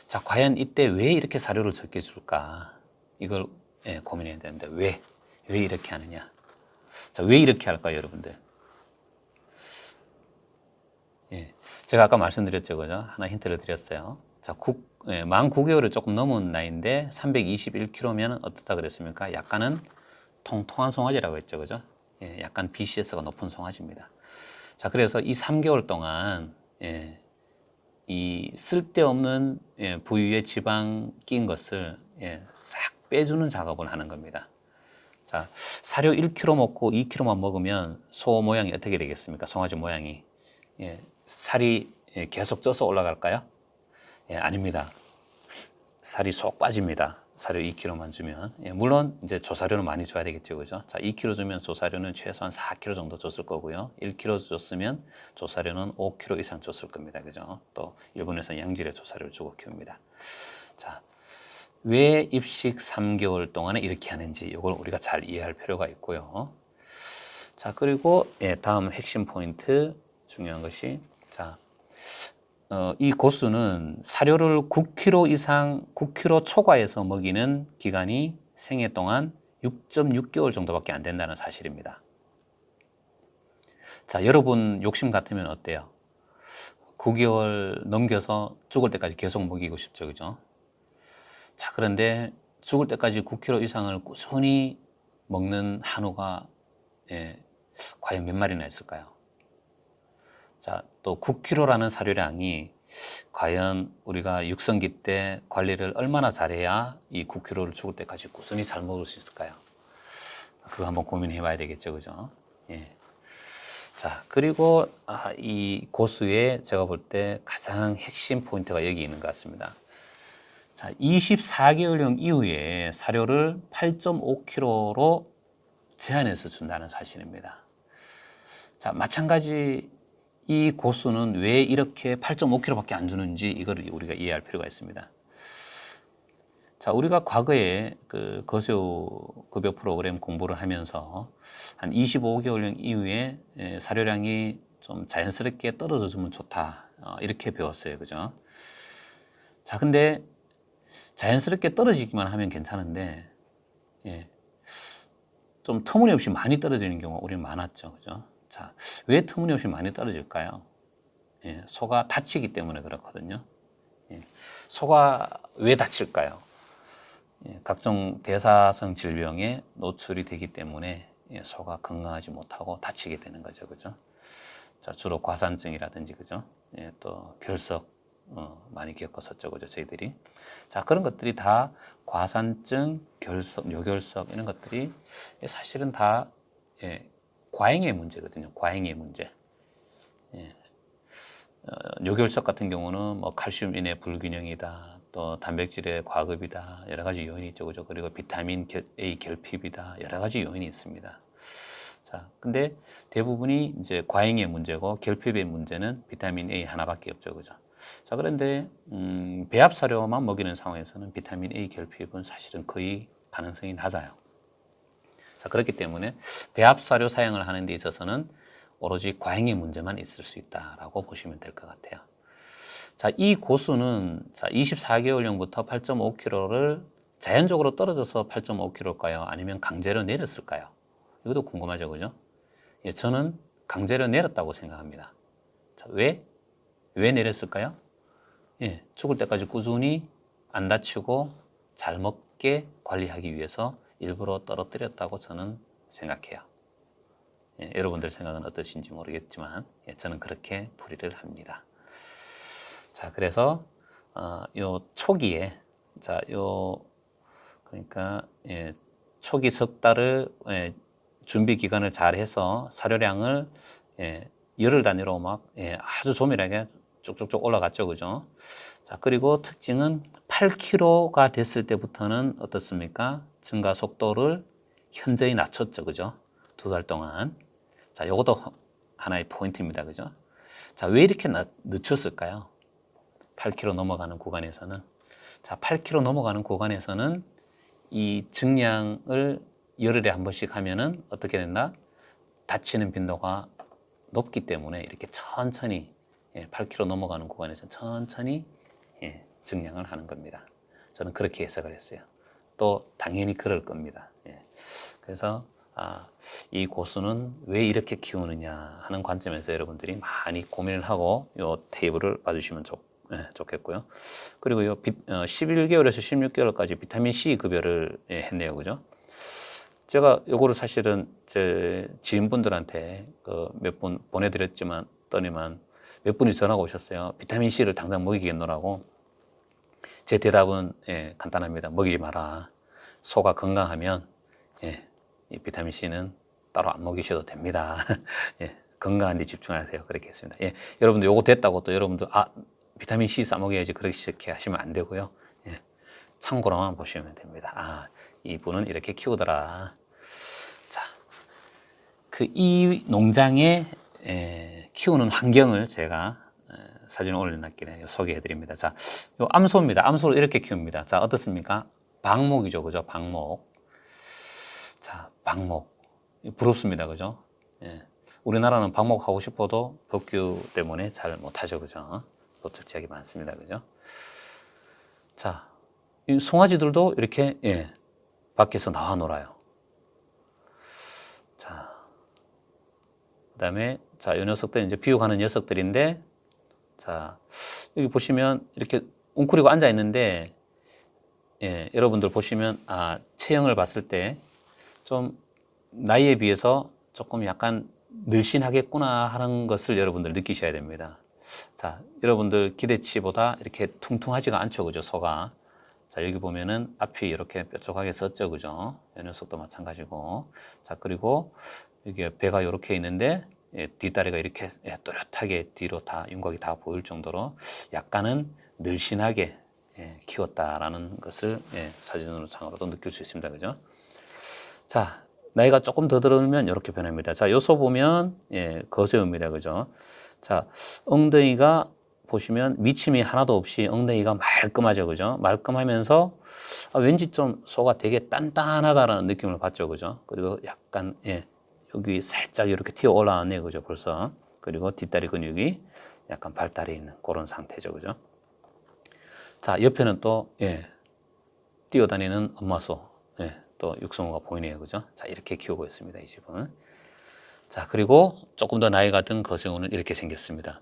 자, 과연 이때 왜 이렇게 사료를 적게 줄까? 이걸 고민해야 되는데 왜 이렇게 하느냐? 자, 왜 이렇게 할까요, 여러분들? 제가 아까 말씀드렸죠, 그죠? 하나 힌트를 드렸어요. 자, 만 9개월을 조금 넘은 나이인데 321kg면 어떻다 그랬습니까? 약간은 통통한 송아지라고 했죠, 그죠? 약간 BCS가 높은 송아지입니다. 자, 그래서 이 3개월 동안 이 쓸데없는 부위에 지방 낀 것을 싹 빼주는 작업을 하는 겁니다. 자, 사료 1kg 먹고 2kg만 먹으면 소 모양이 어떻게 되겠습니까? 송아지 모양이 살이 계속 쪄서 올라갈까요? 아닙니다. 살이 쏙 빠집니다. 사료 2kg만 주면. 물론 이제 조사료는 많이 줘야 되겠죠, 그죠? 자, 2kg 주면 조사료는 최소한 4kg 정도 줬을 거고요. 1kg 줬으면 조사료는 5kg 이상 줬을 겁니다, 그죠? 또 일본에서 양질의 조사료를 주고 키웁니다. 자, 왜 입식 3개월 동안에 이렇게 하는지 이걸 우리가 잘 이해할 필요가 있고요. 자, 그리고 다음 핵심 포인트 중요한 것이 자, 이 고수는 사료를 9kg 이상, 9kg 초과해서 먹이는 기간이 생애 동안 6.6개월 정도밖에 안 된다는 사실입니다. 자, 여러분 욕심 같으면 어때요? 9개월 넘겨서 죽을 때까지 계속 먹이고 싶죠, 그죠? 자, 그런데 죽을 때까지 9kg 이상을 꾸준히 먹는 한우가 과연 몇 마리나 있을까요? 자, 또 9kg라는 사료량이 과연 우리가 육성기 때 관리를 얼마나 잘해야 이 9kg를 죽을 때까지 꾸준히 잘 먹을 수 있을까요? 그거 한번 고민해 봐야 되겠죠, 그죠? 자, 그리고 이 고수의 제가 볼 때 가장 핵심 포인트가 여기 있는 것 같습니다. 자, 24개월령 이후에 사료를 8.5kg로 제한해서 준다는 사실입니다. 자, 마찬가지 이 고수는 왜 이렇게 8.5kg밖에 안 주는지 이걸 우리가 이해할 필요가 있습니다. 자, 우리가 과거에 그 거새우 급여 프로그램 공부를 하면서 한 25개월령 이후에 사료량이 좀 자연스럽게 떨어져 주면 좋다, 이렇게 배웠어요, 그죠? 자, 근데 자연스럽게 떨어지기만 하면 괜찮은데 좀 터무니없이 많이 떨어지는 경우가 우리는 많았죠, 그죠? 자, 왜 터무니없이 많이 떨어질까요? 예, 소가 다치기 때문에 그렇거든요. 예, 소가 왜 다칠까요? 예, 각종 대사성 질병에 노출이 되기 때문에 예, 소가 건강하지 못하고 다치게 되는 거죠, 그죠? 자, 주로 과산증이라든지, 그죠? 예, 또 결석 많이 겪었었죠, 그죠? 저희들이. 자, 그런 것들이 다 과산증, 결석, 뇨결석 이런 것들이 사실은 다 예, 과잉의 문제거든요. 과잉의 문제. 뇨결석 같은 경우는 뭐 칼슘 인해 불균형이다, 또 단백질의 과급이다, 여러 가지 요인이 있죠, 그죠? 그리고 비타민 A 결핍이다, 여러 가지 요인이 있습니다. 자, 근데 대부분이 이제 과잉의 문제고 결핍의 문제는 비타민 A 하나밖에 없죠, 그죠? 자, 그런데 배합 사료만 먹이는 상황에서는 비타민 A 결핍은 사실은 거의 가능성이 낮아요. 자, 그렇기 때문에 배합 사료 사용을 하는 데 있어서는 오로지 과잉의 문제만 있을 수 있다라고 보시면 될 것 같아요. 자, 이 고수는 자, 24개월령부터 8.5kg를 자연적으로 떨어져서 8.5kg일까요? 아니면 강제로 내렸을까요? 이것도 궁금하죠, 그죠? 예, 저는 강제로 내렸다고 생각합니다. 자, 왜 내렸을까요? 예, 죽을 때까지 꾸준히 안 다치고 잘 먹게 관리하기 위해서 일부러 떨어뜨렸다고 저는 생각해요. 예, 여러분들 생각은 어떠신지 모르겠지만 예, 저는 그렇게 풀이를 합니다. 자, 그래서 요 초기에 그러니까 예, 초기 석 달을 준비 기간을 잘 해서 사료량을 열흘 단위로 막 아주 조밀하게 쭉쭉쭉 올라갔죠, 그죠? 자, 그리고 특징은 8kg가 됐을 때부터는 어떻습니까? 증가 속도를 현저히 낮췄죠, 그죠? 2달 동안. 자, 이것도 하나의 포인트입니다, 그죠? 자, 왜 이렇게 늦췄을까요? 8kg 넘어가는 구간에서는. 자, 8kg 넘어가는 구간에서는 이 증량을 열흘에 한 번씩 하면은 어떻게 된다? 다치는 빈도가 높기 때문에 이렇게 천천히 8kg 넘어가는 구간에서 천천히 증량을 하는 겁니다. 저는 그렇게 해석을 했어요. 또 당연히 그럴 겁니다. 그래서 이 고수는 왜 이렇게 키우느냐 하는 관점에서 여러분들이 많이 고민을 하고 이 테이블을 봐주시면 좋겠고요. 그리고 요 11개월에서 16개월까지 비타민 C 급여를 했네요, 그죠? 제가 요거를 사실은 제 지인분들한테 몇 분 보내드렸지만 더니만 몇 분이 전화가 오셨어요. 비타민 C를 당장 먹이겠노라고. 제 대답은 간단합니다. 먹이지 마라. 소가 건강하면 이 비타민 C는 따로 안 먹이셔도 됩니다. 건강한 데 집중하세요. 그렇게 했습니다. 여러분들 요거 됐다고 또 여러분들 비타민 C 싸먹여야지 그렇게 하시면 안 되고요. 참고로만 보시면 됩니다. 이분은 이렇게 키우더라. 자, 이 농장에 키우는 환경을 제가 사진을 올려놨길래 소개해 드립니다. 자, 요 암소입니다. 암소를 이렇게 키웁니다. 자, 어떻습니까? 방목이죠, 그죠? 방목. 자, 방목. 부럽습니다, 그죠? 우리나라는 방목하고 싶어도 법규 때문에 잘 못하죠, 그죠? 노출지역이 많습니다, 그죠? 자, 이 송아지들도 이렇게 밖에서 나와 놀아요. 자, 그다음에 이 녀석들은 이제 비육하는 녀석들인데, 자, 여기 보시면 이렇게 웅크리고 앉아 있는데, 여러분들 보시면 체형을 봤을 때 좀 나이에 비해서 조금 약간 늘씬하겠구나 하는 것을 여러분들 느끼셔야 됩니다. 자, 여러분들 기대치보다 이렇게 퉁퉁하지가 않죠, 그죠, 소가. 자, 여기 보면은 앞이 이렇게 뾰족하게 썼죠, 그죠? 이 녀석도 마찬가지고. 자, 그리고 여기 배가 이렇게 있는데 뒷다리가 이렇게 또렷하게 뒤로 다 윤곽이 다 보일 정도로 약간은 늘씬하게 키웠다라는 것을 사진으로 상으로도 느낄 수 있습니다, 그죠? 자, 나이가 조금 더 들으면 이렇게 변합니다. 자, 요소 보면 거세우입니다, 그죠? 자, 엉덩이가 보시면 미침이 하나도 없이 엉덩이가 말끔하죠, 그죠? 말끔하면서 왠지 좀 소가 되게 단단하다라는 느낌을 받죠, 그죠? 그리고 약간 여기 살짝 이렇게 튀어 올라왔네요, 그죠? 벌써. 그리고 뒷다리 근육이 약간 발달해 있는 그런 상태죠, 그죠? 자, 옆에는 또 뛰어다니는 엄마 소, 또 육성호가 보이네요, 그죠? 자, 이렇게 키우고 있습니다, 이 집은. 자, 그리고 조금 더 나이가 든 거세우는 이렇게 생겼습니다.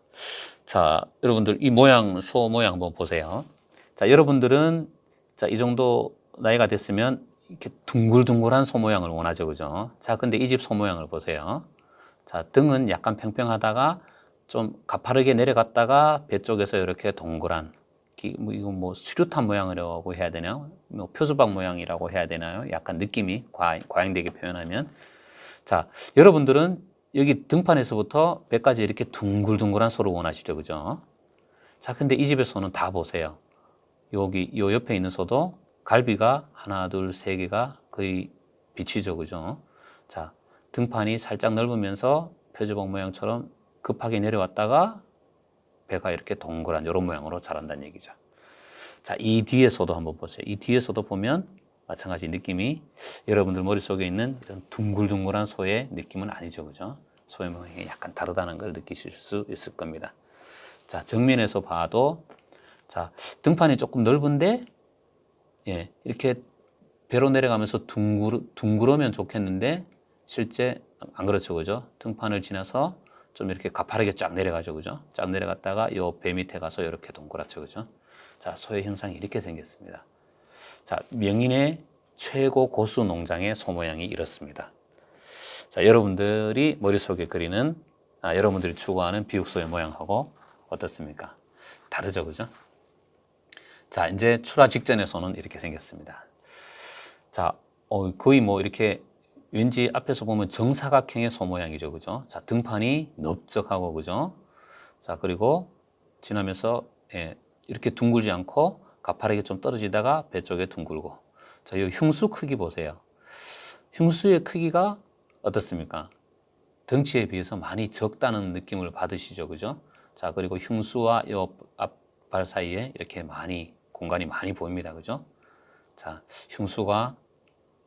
자, 여러분들 이 모양, 소 모양 한번 보세요. 자, 여러분들은 자, 이 정도 나이가 됐으면 이렇게 둥글둥글한 소 모양을 원하죠, 그죠? 자, 근데 이 집 소 모양을 보세요. 자, 등은 약간 평평하다가 좀 가파르게 내려갔다가 배 쪽에서 이렇게 동그란, 이거 뭐 수류탄 모양이라고 해야 되나요? 뭐 표주박 모양이라고 해야 되나요? 약간 느낌이 과잉되게 표현하면. 자, 여러분들은 여기 등판에서부터 배까지 이렇게 둥글둥글한 소를 원하시죠, 그죠? 자, 근데 이 집의 소는 다 보세요. 여기 요 옆에 있는 소도 갈비가 하나, 둘, 세 개가 거의 비치죠, 그죠? 자, 등판이 살짝 넓으면서 표주박 모양처럼 급하게 내려왔다가 배가 이렇게 동그란 이런 모양으로 자란다는 얘기죠. 자, 이 뒤에서도 한번 보세요. 이 뒤에서도 보면 마찬가지 느낌이 여러분들 머릿속에 있는 이런 둥글둥글한 소의 느낌은 아니죠, 그죠? 소의 모양이 약간 다르다는 걸 느끼실 수 있을 겁니다. 자, 정면에서 봐도 자, 등판이 조금 넓은데 예, 이렇게 배로 내려가면서 둥그러면 좋겠는데 실제 안 그렇죠, 그죠? 등판을 지나서 좀 이렇게 가파르게 쫙 내려가죠, 그죠? 쫙 내려갔다가 요 배 밑에 가서 이렇게 동그랗죠, 그죠? 자, 소의 형상이 이렇게 생겼습니다. 자, 명인의 최고 고수 농장의 소 모양이 이렇습니다. 자, 여러분들이 머릿속에 그리는, 여러분들이 추구하는 비육소의 모양하고 어떻습니까? 다르죠, 그죠? 자, 이제 출하 직전의 소는 이렇게 생겼습니다. 자, 거의 뭐 이렇게 왠지 앞에서 보면 정사각형의 소 모양이죠, 그죠? 자, 등판이 넓적하고, 그죠? 자, 그리고 지나면서 예, 이렇게 둥글지 않고 가파르게 좀 떨어지다가 배 쪽에 둥글고. 자, 이 흉수 크기 보세요. 흉수의 크기가 어떻습니까? 덩치에 비해서 많이 적다는 느낌을 받으시죠, 그죠? 자, 그리고 흉수와 이 앞발 사이에 이렇게 공간이 많이 보입니다, 그죠? 자, 흉수가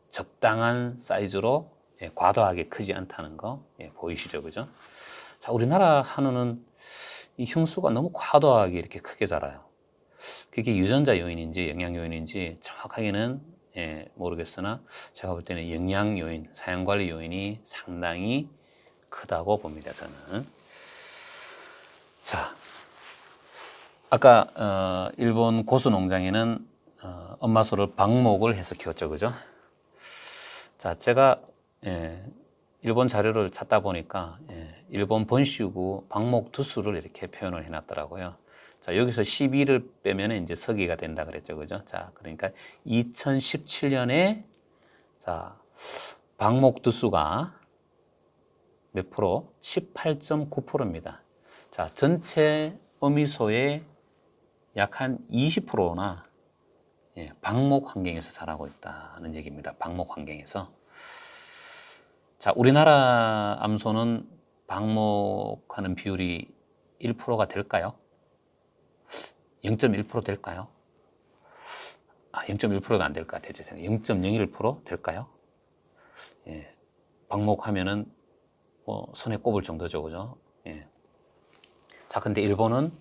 적당한 사이즈로 과도하게 크지 않다는 거 보이시죠, 그죠? 자, 우리나라 한우는 이 흉수가 너무 과도하게 이렇게 크게 자라요. 그게 유전자 요인인지 영양 요인인지 정확하게는 모르겠으나 제가 볼 때는 영양 요인, 사양 관리 요인이 상당히 크다고 봅니다, 저는. 자, 아까 일본 고수 농장에는 엄마 소를 방목을 해서 키웠죠, 그죠? 자, 제가 일본 자료를 찾다 보니까 일본 번식구 방목 두수를 이렇게 표현을 해놨더라고요. 자, 여기서 12를 빼면 이제 서기가 된다 그랬죠, 그죠? 자, 그러니까 2017년에 자 방목 두수가 몇 프로? 18.9%입니다. 자, 전체 어미소의 약 한 20%나 방목 환경에서 자라고 있다는 얘기입니다. 방목 환경에서. 자, 우리나라 암소는 방목하는 비율이 1%가 될까요? 0.1% 될까요? 0.1%도 안 될 것 같아요. 0.01% 될까요? 예, 방목하면은 손에 꼽을 정도죠, 그죠? 예. 자, 근데 일본은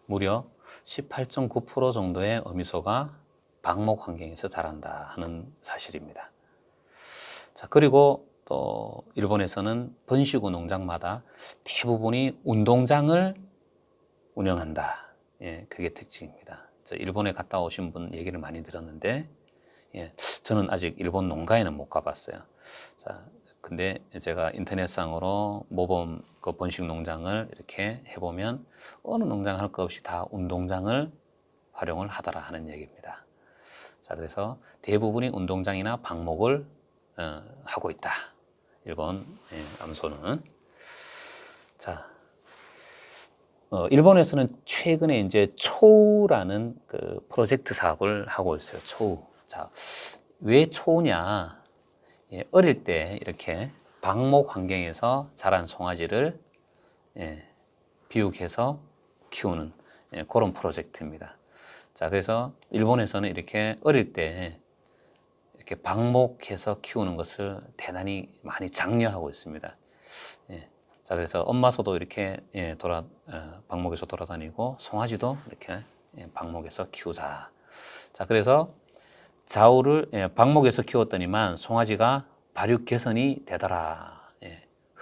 무려 18.9% 정도의 어미소가 방목 환경에서 자란다 하는 사실입니다. 자, 그리고 또 일본에서는 번식구 농장마다 대부분이 운동장을 운영한다. 예, 그게 특징입니다. 일본에 갔다 오신 분 얘기를 많이 들었는데, 예, 저는 아직 일본 농가에는 못 가봤어요. 자, 근데 제가 인터넷상으로 모범 그 번식 농장을 이렇게 해보면 어느 농장 할 것 없이 다 운동장을 활용을 하더라 하는 얘기입니다. 자, 그래서 대부분이 운동장이나 방목을 하고 있다. 일본 암소는. 자, 일본에서는 최근에 이제 초우라는 그 프로젝트 사업을 하고 있어요. 초우. 자, 왜 초우냐? 어릴 때 이렇게 방목 환경에서 자란 송아지를 비육해서 키우는 그런 프로젝트입니다. 자, 그래서 일본에서는 이렇게 어릴 때 이렇게 방목해서 키우는 것을 대단히 많이 장려하고 있습니다. 자, 그래서 엄마소도 이렇게 방목에서 돌아다니고 송아지도 이렇게 방목에서 키우자. 자, 그래서 방목에서 키웠더니만 송아지가 발육 개선이 되더라.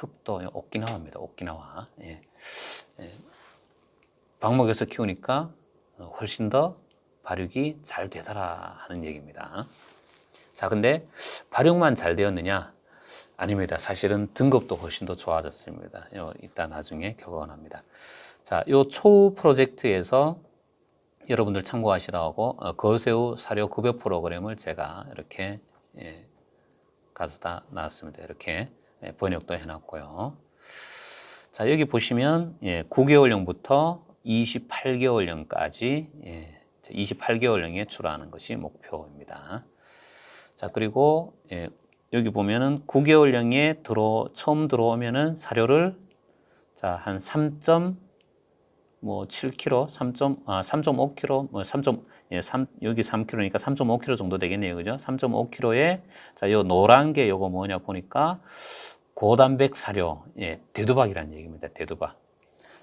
흑도 오키나와입니다. 오키나와. 예. 예. 방목에서 키우니까 훨씬 더 발육이 잘 되더라 하는 얘기입니다. 자, 근데 발육만 잘 되었느냐? 아닙니다. 사실은 등급도 훨씬 더 좋아졌습니다. 이따 나중에 결과가 납니다. 자, 요 초우 프로젝트에서 여러분들 참고하시라고 거새우 사료 급여 프로그램을 제가 이렇게 가져다 놨습니다. 이렇게 번역도 해놨고요. 자, 여기 보시면 9개월령부터 28개월령까지 28개월령에 출하하는 것이 목표입니다. 자, 그리고 여기 보면은 9개월령에 처음 들어오면은 사료를 자, 한 3.7kg, 3.5kg, 여기 3kg니까 3.5kg 정도 되겠네요. 그죠? 3.5kg에 자, 요 노란 게 요거 뭐냐 보니까 고단백 사료, 대두박이라는 얘기입니다. 대두박.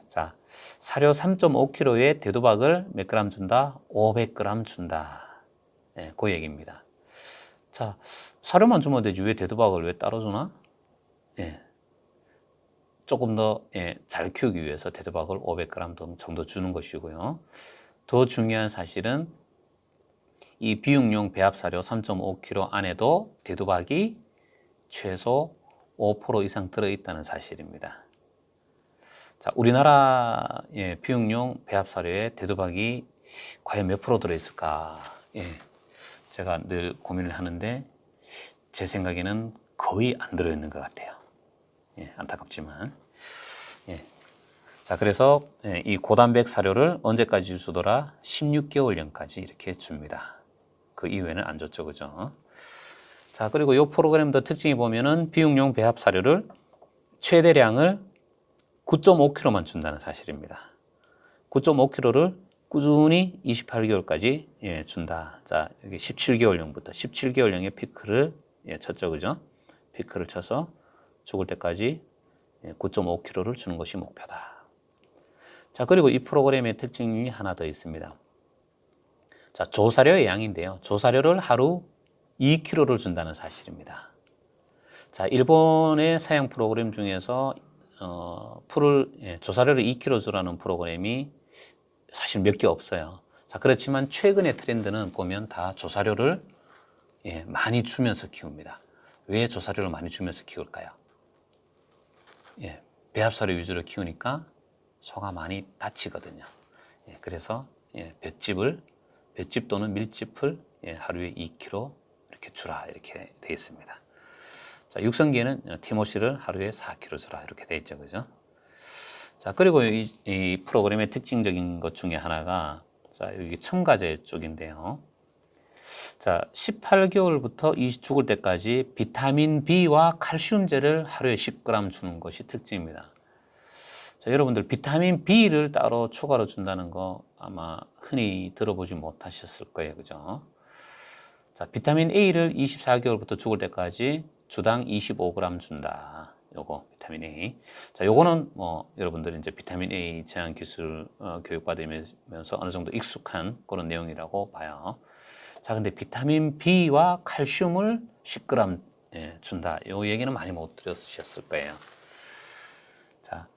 자, 사료 3.5kg에 대두박을 몇 그램 준다? 500g 준다. 그 얘기입니다. 자, 사료만 주면 되지 왜 대두박을 왜 따로 주나? 조금 더 잘 키우기 위해서 대두박을 500g 정도 주는 것이고요. 더 중요한 사실은 이 비육용 배합사료 3.5kg 안에도 대두박이 최소 5% 이상 들어있다는 사실입니다. 자, 우리나라 비육용 배합사료에 대두박이 과연 몇 프로 들어있을까? 제가 늘 고민을 하는데 제 생각에는 거의 안 들어있는 것 같아요. 안타깝지만. 자, 그래서 이 고단백 사료를 언제까지 주더라? 16개월령까지 이렇게 줍니다. 그 이후에는 안 줬죠, 그죠? 자, 그리고 이 프로그램도 특징이 보면은 비육용 배합 사료를 최대량을 9.5kg만 준다는 사실입니다. 9.5kg를 꾸준히 28개월까지 준다. 자, 여기 17개월령부터 17개월령의 피크를 쳤죠, 그죠? 피크를 쳐서 죽을 때까지 9.5kg를 주는 것이 목표다. 자, 그리고 이 프로그램의 특징이 하나 더 있습니다. 자, 조사료의 양인데요. 조사료를 하루 2kg를 준다는 사실입니다. 자, 일본의 사양 프로그램 중에서 조사료를 2kg 주라는 프로그램이 사실 몇 개 없어요. 자, 그렇지만 최근의 트렌드는 보면 다 조사료를 많이 주면서 키웁니다. 왜 조사료를 많이 주면서 키울까요? 배합사료 위주로 키우니까 소가 많이 다치거든요. 그래서 볏짚 또는 밀짚을 하루에 2kg 이렇게 주라 이렇게 되어 있습니다. 자, 육성기에는 티모시를 하루에 4kg 주라 이렇게 되어 있죠, 그죠? 자, 그리고 이 프로그램의 특징적인 것 중에 하나가 자, 여기 첨가제 쪽인데요. 자, 18개월부터 죽을 때까지 비타민 B와 칼슘제를 하루에 10g 주는 것이 특징입니다. 자, 여러분들 비타민 B를 따로 추가로 준다는 거 아마 흔히 들어보지 못하셨을 거예요, 그죠? 자, 비타민 A를 24개월부터 죽을 때까지 주당 25g 준다. 요거 비타민 A. 자, 요거는 뭐 여러분들이 이제 비타민 A 제한 기술 교육 받으면서 어느 정도 익숙한 그런 내용이라고 봐요. 자, 근데 비타민 B와 칼슘을 10g 준다. 요 얘기는 많이 못 들으셨을 거예요. 자,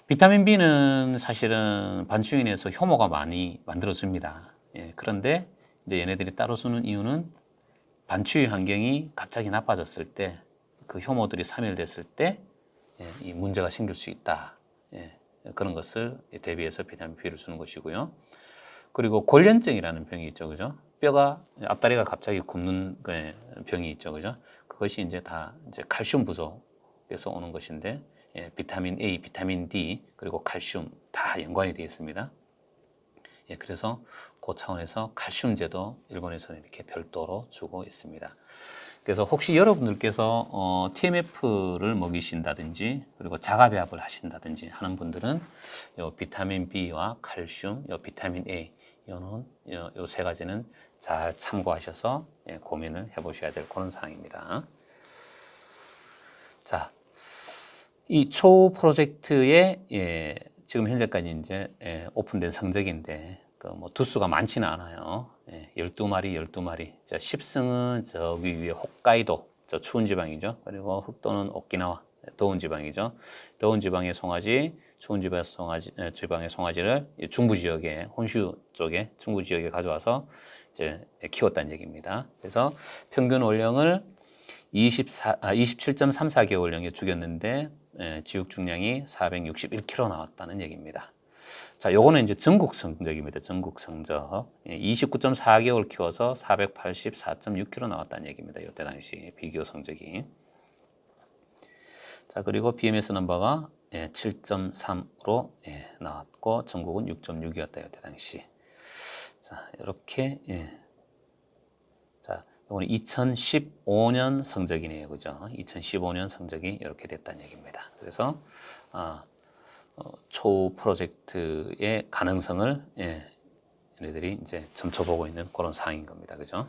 비타민 B는 사실은 반추인에서 효모가 많이 만들어집니다. 그런데 이제 얘네들이 따로 쓰는 이유는 반추위 환경이 갑자기 나빠졌을 때 그 효모들이 사멸됐을 때 이 문제가 생길 수 있다. 그런 것을 대비해서 비타민 B를 주는 것이고요. 그리고 골련증이라는 병이 있죠, 그죠? 뼈가 앞다리가 갑자기 굽는 병이 있죠, 그죠? 그것이 이제 다 이제 칼슘 부족에서 오는 것인데 비타민 A, 비타민 D 그리고 칼슘 다 연관이 되어 있습니다. 그래서 그 차원에서 칼슘제도 일본에서는 이렇게 별도로 주고 있습니다. 그래서 혹시 여러분들께서 TMF를 먹이신다든지 그리고 자가배합을 하신다든지 하는 분들은 요 비타민 B와 칼슘, 요 비타민 A 요 세 가지는 잘 참고하셔서 고민을 해보셔야 될 그런 사항입니다. 자, 이 초 프로젝트의 지금 현재까지 이제 오픈된 성적인데 뭐 두수가 많지는 않아요. 12마리, 12마리. 자, 10승은 저기 위에 홋카이도, 저 추운 지방이죠. 그리고 흑도는 오키나와, 더운 지방이죠. 더운 지방의 송아지, 추운 지방의 송아지를 중부 지역에, 혼슈 쪽에, 중부 지역에 가져와서 이제 키웠다는 얘기입니다. 그래서 평균 올령을 27.34개월령에 죽였는데 지육 중량이 461kg 나왔다는 얘기입니다. 자, 요거는 이제 전국 성적입니다. 전국 성적. 29.4개월 키워서 484.6kg 나왔다는 얘기입니다. 이때 당시 비교 성적이. 자, 그리고 BMS 넘버가 7.3으로 나왔고 전국은 6.6이었다. 이때 당시. 자, 이렇게 자, 이거는 2015년 성적이네요. 그죠? 2015년 성적이 이렇게 됐다는 얘기입니다. 그래서 초우 프로젝트의 가능성을 얘네들이 이제 점쳐보고 있는 그런 상황인 겁니다. 그죠?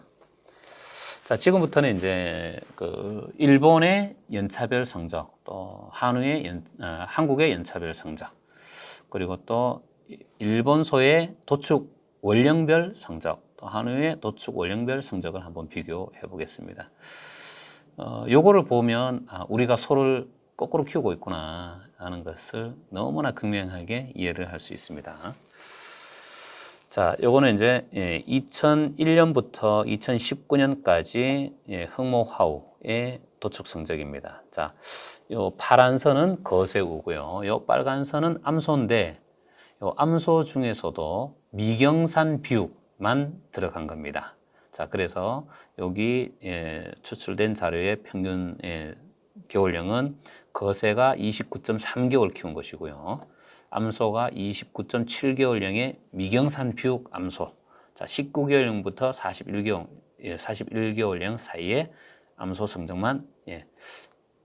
자, 지금부터는 이제 그 일본의 연차별 성적, 또 한국의 연차별 성적, 그리고 또 일본소의 도축 원령별 성적, 또 한우의 도축 원령별 성적을 한번 비교해 보겠습니다. 요거를 보면 우리가 소를 거꾸로 키우고 있구나 하는 것을 너무나 극명하게 이해를 할 수 있습니다. 자, 요거는 이제 2001년부터 2019년까지 흑모화우의 도축 성적입니다. 자, 요 파란 선은 거세우고요. 요 빨간 선은 암소인데 요 암소 중에서도 미경산 비육만 들어간 겁니다. 자, 그래서 여기 추출된 자료의 평균 겨울령은 거세가 29.3개월 키운 것이고요. 암소가 29.7개월령의 미경산 비육 암소. 자, 19개월령부터 41개월령 사이에 암소 성적만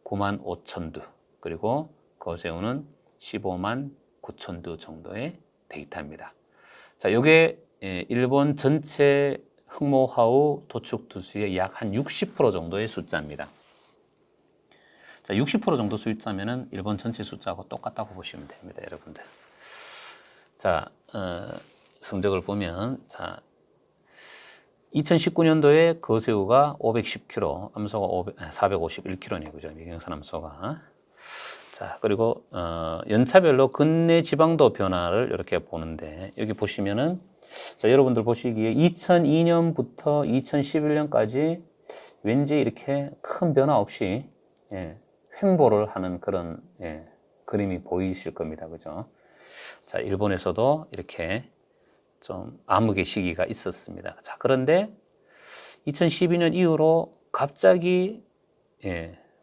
9만 5천 두. 그리고 거세우는 15만 9천 두 정도의 데이터입니다. 자, 요게 일본 전체 흑모화우 도축 두수의 약 한 60% 정도의 숫자입니다. 자, 60% 정도 숫자면은 일본 전체 숫자하고 똑같다고 보시면 됩니다, 여러분들. 자, 성적을 보면, 자, 2019년도에 거새우가 510kg, 암소가 451kg네요, 그죠? 미경산 암소가. 자, 그리고 연차별로 근내 지방도 변화를 이렇게 보는데, 여기 보시면은, 자, 여러분들 보시기에 2002년부터 2011년까지 왠지 이렇게 큰 변화 없이 횡보를 하는 그런 그림이 보이실 겁니다. 그죠? 자, 일본에서도 이렇게 좀 암흑의 시기가 있었습니다. 자, 그런데 2012년 이후로 갑자기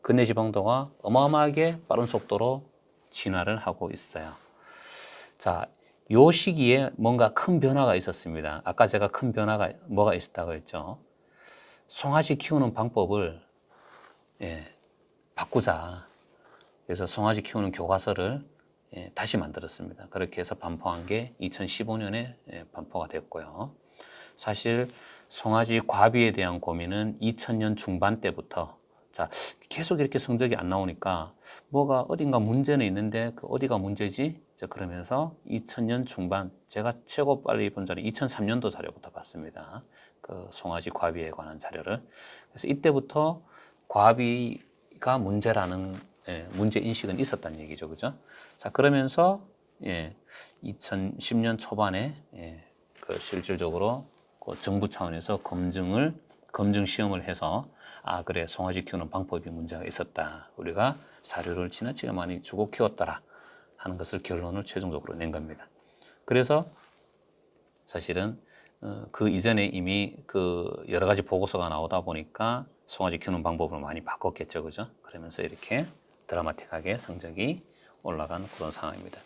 근내 지방도가 어마어마하게 빠른 속도로 진화를 하고 있어요. 자, 요 시기에 뭔가 큰 변화가 있었습니다. 아까 제가 큰 변화가 뭐가 있었다고 했죠? 송아지 키우는 방법을 바꾸자. 그래서 송아지 키우는 교과서를 다시 만들었습니다. 그렇게 해서 반포한 게 2015년에 반포가 됐고요. 사실 송아지 과비에 대한 고민은 2000년 중반 때부터 자, 계속 이렇게 성적이 안 나오니까 뭐가 어딘가 문제는 있는데 그 어디가 문제지? 자, 그러면서 2000년 중반 제가 최고 빨리 본 자료 2003년도 자료부터 봤습니다. 그 송아지 과비에 관한 자료를. 그래서 이때부터 과비가 문제라는 문제 인식은 있었다는 얘기죠, 그죠? 자, 그러면서 2010년 초반에 그 실질적으로 그 정부 차원에서 검증 시험을 해서 그래, 송아지 키우는 방법이 문제가 있었다. 우리가 사료를 지나치게 많이 주고 키웠더라 하는 것을 결론을 최종적으로 낸 겁니다. 그래서 사실은 그 이전에 이미 그 여러 가지 보고서가 나오다 보니까 송아지 키우는 방법을 많이 바꿨겠죠, 그죠? 그러면서 이렇게 드라마틱하게 성적이 올라간 그런 상황입니다.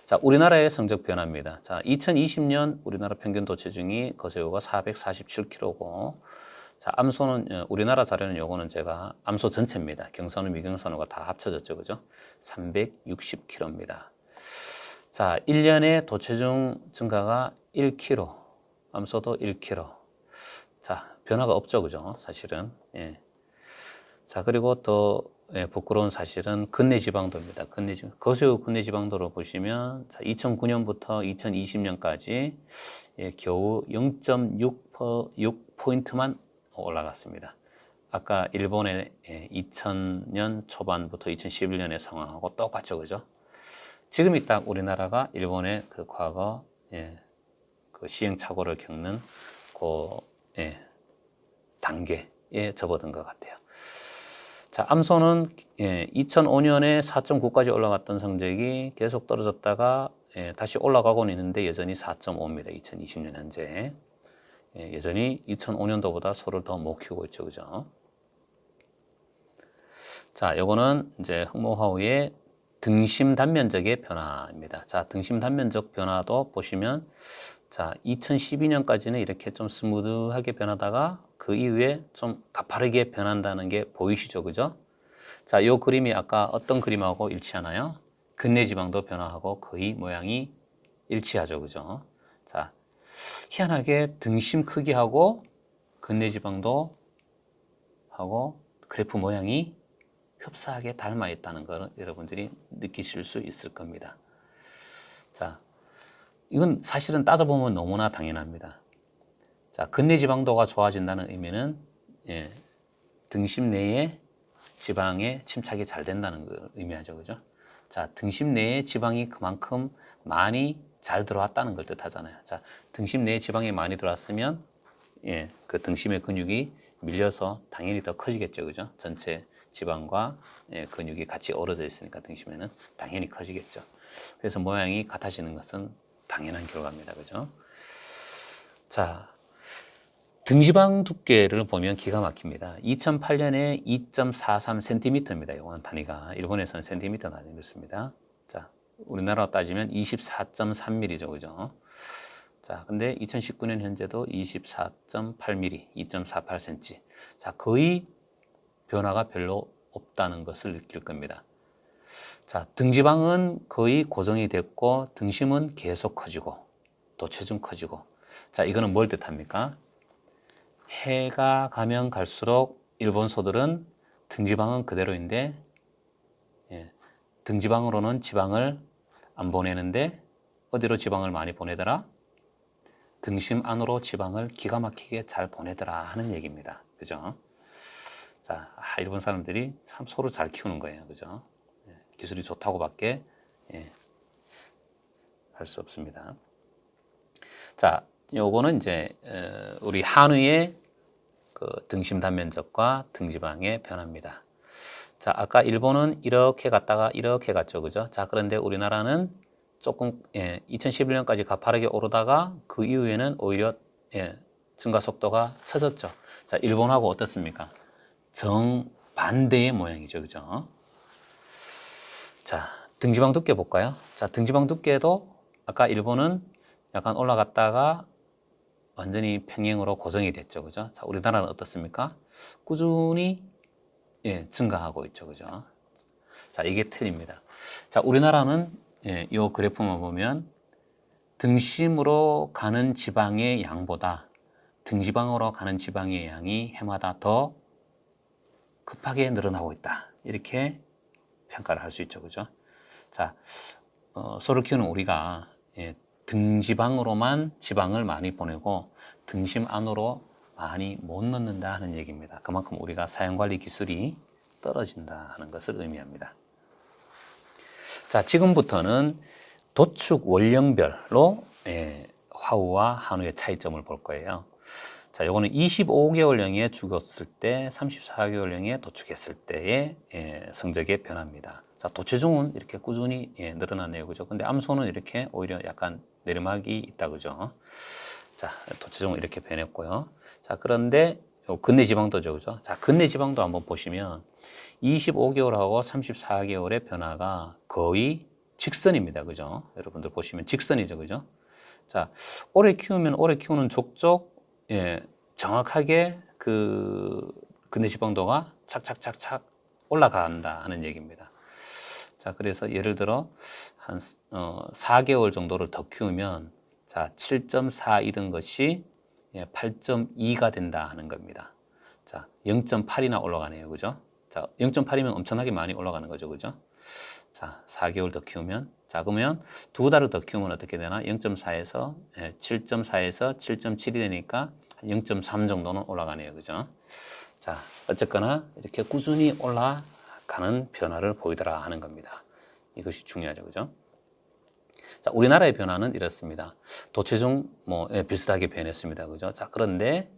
자, 우리나라의 성적 변화입니다. 자, 2020년 우리나라 평균 도체중이 거새우가 447kg고, 자, 암소는 우리나라 자료는 요거는 제가 암소 전체입니다. 경산우, 미경산우가 다 합쳐졌죠, 그죠? 360kg입니다. 자, 1년에 도체중 증가가 1kg, 암소도 1kg. 자, 변화가 없죠, 그죠? 사실은. 자, 그리고 또 부끄러운 사실은 근내 지방도입니다. 거새우 근내 지방도를 보시면 2009년부터 2020년까지 겨우 0.6포인트만 올라갔습니다. 아까 일본의 2000년 초반부터 2011년의 상황하고 똑같죠, 그죠? 지금이 딱 우리나라가 일본의 그 과거 그 시행착오를 겪는 그 단계에 접어든 것 같아요. 자, 암소는 2005년에 4.9까지 올라갔던 성적이 계속 떨어졌다가 다시 올라가고는 있는데 여전히 4.5입니다. 2020년 현재. 여전히 2005년도보다 소를 더 못 키우고 있죠, 그죠? 자, 요거는 이제 흑모하우의 등심 단면적의 변화입니다. 자, 등심 단면적 변화도 보시면 자, 2012년까지는 이렇게 좀 스무드하게 변하다가 그 이후에 좀 가파르게 변한다는 게 보이시죠, 그죠? 자, 요 그림이 아까 어떤 그림하고 일치하나요? 근내 지방도 변화하고 거의 모양이 일치하죠, 그죠? 자, 희한하게 등심 크기하고 근내 지방도 하고 그래프 모양이 흡사하게 닮아 있다는 걸 여러분들이 느끼실 수 있을 겁니다. 자, 이건 사실은 따져보면 너무나 당연합니다. 자, 근내 지방도가 좋아진다는 의미는 등심 내에 지방의 침착이 잘 된다는 걸 의미하죠, 그죠? 자, 등심 내에 지방이 그만큼 많이 잘 들어왔다는 걸 뜻하잖아요. 자, 등심 내에 지방이 많이 들어왔으면 그 등심의 근육이 밀려서 당연히 더 커지겠죠, 그죠? 전체 지방과 근육이 같이 어우러져 있으니까 등심에는 당연히 커지겠죠. 그래서 모양이 같아지는 것은 당연한 결과입니다, 그죠? 자, 등지방 두께를 보면 기가 막힙니다. 2008년에 2.43cm입니다. 이거는 단위가 일본에서는 cm 단위로 씁니다. 자, 우리나라로 따지면 24.3mm죠, 그죠? 자, 근데 2019년 현재도 24.8mm, 2.48cm. 자, 거의 변화가 별로 없다는 것을 느낄 겁니다. 자, 등지방은 거의 고정이 됐고 등심은 계속 커지고 또 체중 커지고. 자, 이거는 뭘 뜻합니까? 해가 가면 갈수록 일본 소들은 등지방은 그대로인데 등지방으로는 지방을 안 보내는데 어디로 지방을 많이 보내더라? 등심 안으로 지방을 기가 막히게 잘 보내더라 하는 얘기입니다. 그죠? 자, 일본 사람들이 참 소를 잘 키우는 거예요. 그죠? 기술이 좋다고밖에 할 수 없습니다. 자, 요거는 이제 우리 한우의 그 등심 단면적과 등지방의 변화입니다. 자, 아까 일본은 이렇게 갔다가 이렇게 갔죠, 그죠? 자, 그런데 우리나라는 조금 2011년까지 가파르게 오르다가 그 이후에는 오히려 증가 속도가 처졌죠. 자, 일본하고 어떻습니까? 정반대의 모양이죠, 그죠? 자, 등지방 두께 볼까요? 자, 등지방 두께도 아까 일본은 약간 올라갔다가 완전히 평행으로 고정이 됐죠, 그죠? 자, 우리나라는 어떻습니까? 꾸준히 증가하고 있죠, 그죠? 자, 이게 틀립니다. 자, 우리나라는 이 그래프만 보면 등심으로 가는 지방의 양보다 등지방으로 가는 지방의 양이 해마다 더 급하게 늘어나고 있다. 이렇게 평가를 할 수 있죠, 그죠? 자, 소를 키우는 우리가 등지방으로만 지방을 많이 보내고 등심 안으로 많이 못 넣는다 하는 얘기입니다. 그만큼 우리가 사용관리 기술이 떨어진다 하는 것을 의미합니다. 자, 지금부터는 도축 원령별로 화우와 한우의 차이점을 볼 거예요. 자, 요거는 25개월령에 죽었을 때, 34개월령에 도축했을 때의 성적의 변화입니다. 자, 도체중은 이렇게 꾸준히 늘어나네요, 그죠? 근데 암소는 이렇게 오히려 약간 내리막이 있다, 그죠? 자, 도체중은 이렇게 변했고요. 자, 그런데 근내 지방도죠, 그죠? 자, 근내 지방도 한번 보시면 25개월하고 34개월의 변화가 거의 직선입니다, 그죠? 여러분들 보시면 직선이죠, 그죠? 자, 오래 키우면 오래 키우는 족족 정확하게 그 근내 지방도가 착착착착 올라간다 하는 얘기입니다. 자, 그래서 예를 들어 한 4개월 정도를 더 키우면 자, 7.4이던 것이 8.2가 된다 하는 겁니다. 자, 0.8이나 올라가네요, 그죠? 자, 0.8이면 엄청나게 많이 올라가는 거죠, 그죠? 자, 4개월 더 키우면, 자, 그러면 2달을 더 키우면 어떻게 되나? 0.4에서 7.4에서 7.7이 되니까 0.3 정도는 올라가네요, 그죠? 자, 어쨌거나 이렇게 꾸준히 올라가는 변화를 보이더라 하는 겁니다. 이것이 중요하죠. 그죠? 자, 우리나라의 변화는 이렇습니다. 도체중 비슷하게 변했습니다. 그죠? 자, 그런데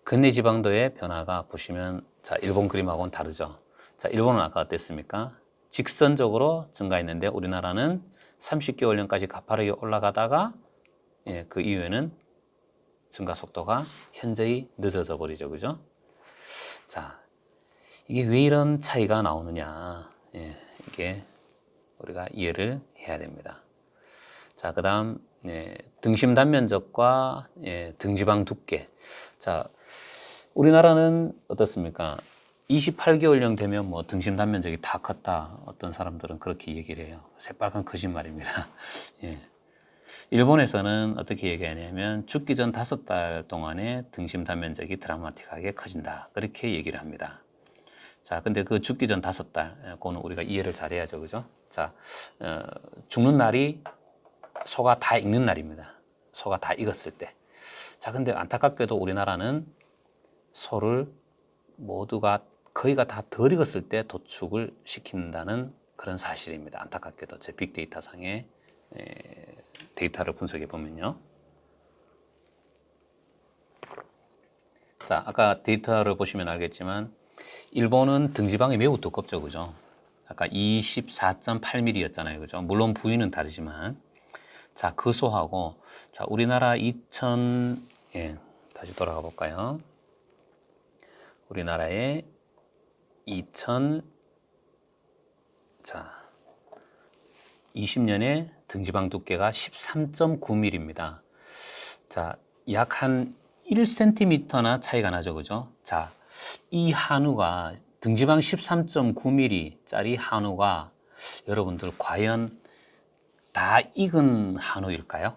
근내 지방도의 변화가 보시면 자, 일본 그림하고는 다르죠. 자, 일본은 아까 어땠습니까? 직선적으로 증가했는데 우리나라는 30개월령까지 가파르게 올라가다가 그 이후에는 증가 속도가 현저히 늦어져 버리죠. 그죠? 자, 이게 왜 이런 차이가 나오느냐. 이게 우리가 이해를 해야 됩니다. 자, 그 다음, 등심 단면적과 등지방 두께. 자, 우리나라는 어떻습니까? 28개월령 되면 뭐 등심 단면적이 다 컸다. 어떤 사람들은 그렇게 얘기를 해요. 새빨간 거짓말입니다. 예. 일본에서는 어떻게 얘기하냐면 죽기 전 5달 동안에 등심 단면적이 드라마틱하게 커진다. 그렇게 얘기를 합니다. 자, 근데 그 죽기 전 5달, 그거는 우리가 이해를 잘 해야죠. 그죠? 자, 죽는 날이 소가 다 익는 날입니다. 소가 다 익었을 때. 자, 근데 안타깝게도 우리나라는 소를 모두가 거의가 다 덜 익었을 때 도축을 시킨다는 그런 사실입니다. 안타깝게도 제 빅데이터 상의 데이터를 분석해 보면요. 자, 아까 데이터를 보시면 알겠지만 일본은 등지방이 매우 두껍죠. 그죠? 아까 24.8mm였잖아요. 그죠? 물론 부위는 다르지만 자, 그 소하고 자, 우리나라 다시 돌아가 볼까요? 우리나라의 2020년에 등지방 두께가 13.9mm입니다. 자, 약 한 1cm나 차이가 나죠. 그죠? 자, 이 한우가 등지방 13.9mm짜리 한우가 여러분들 과연 다 익은 한우일까요?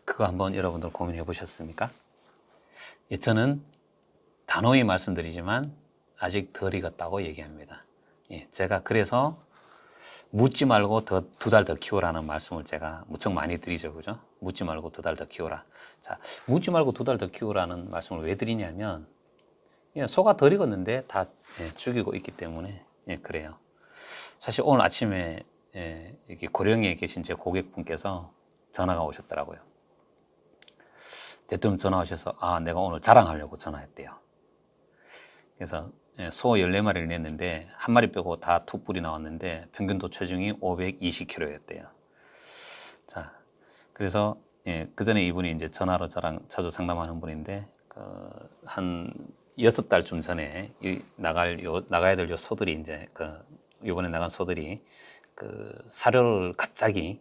그거 한번 여러분들 고민해 보셨습니까? 저는 단호히 말씀드리지만 아직 덜 익었다고 얘기합니다. 제가 그래서 묻지 말고 2달 더 키우라는 말씀을 제가 무척 많이 드리죠. 그죠? 묻지 말고 2달 더 키우라. 자, 묻지 말고 2달 더 키우라는 말씀을 왜 드리냐면 소가 덜 익었는데 다 죽이고 있기 때문에 그래요. 사실 오늘 아침에 여기 고령에 계신 제 고객분께서 전화가 오셨더라고요. 대뜸 전화 오셔서 내가 오늘 자랑하려고 전화했대요. 그래서 소 14마리를 냈는데 한 마리 빼고 다 툭불이 나왔는데 평균 도체중이 520kg였대요. 자, 그래서 그 전에 이분이 이제 전화로 저랑 자주 상담하는 분인데 한 6달쯤 전에 나가야 될 요 소들이 이제 이번에 나간 소들이 사료를 갑자기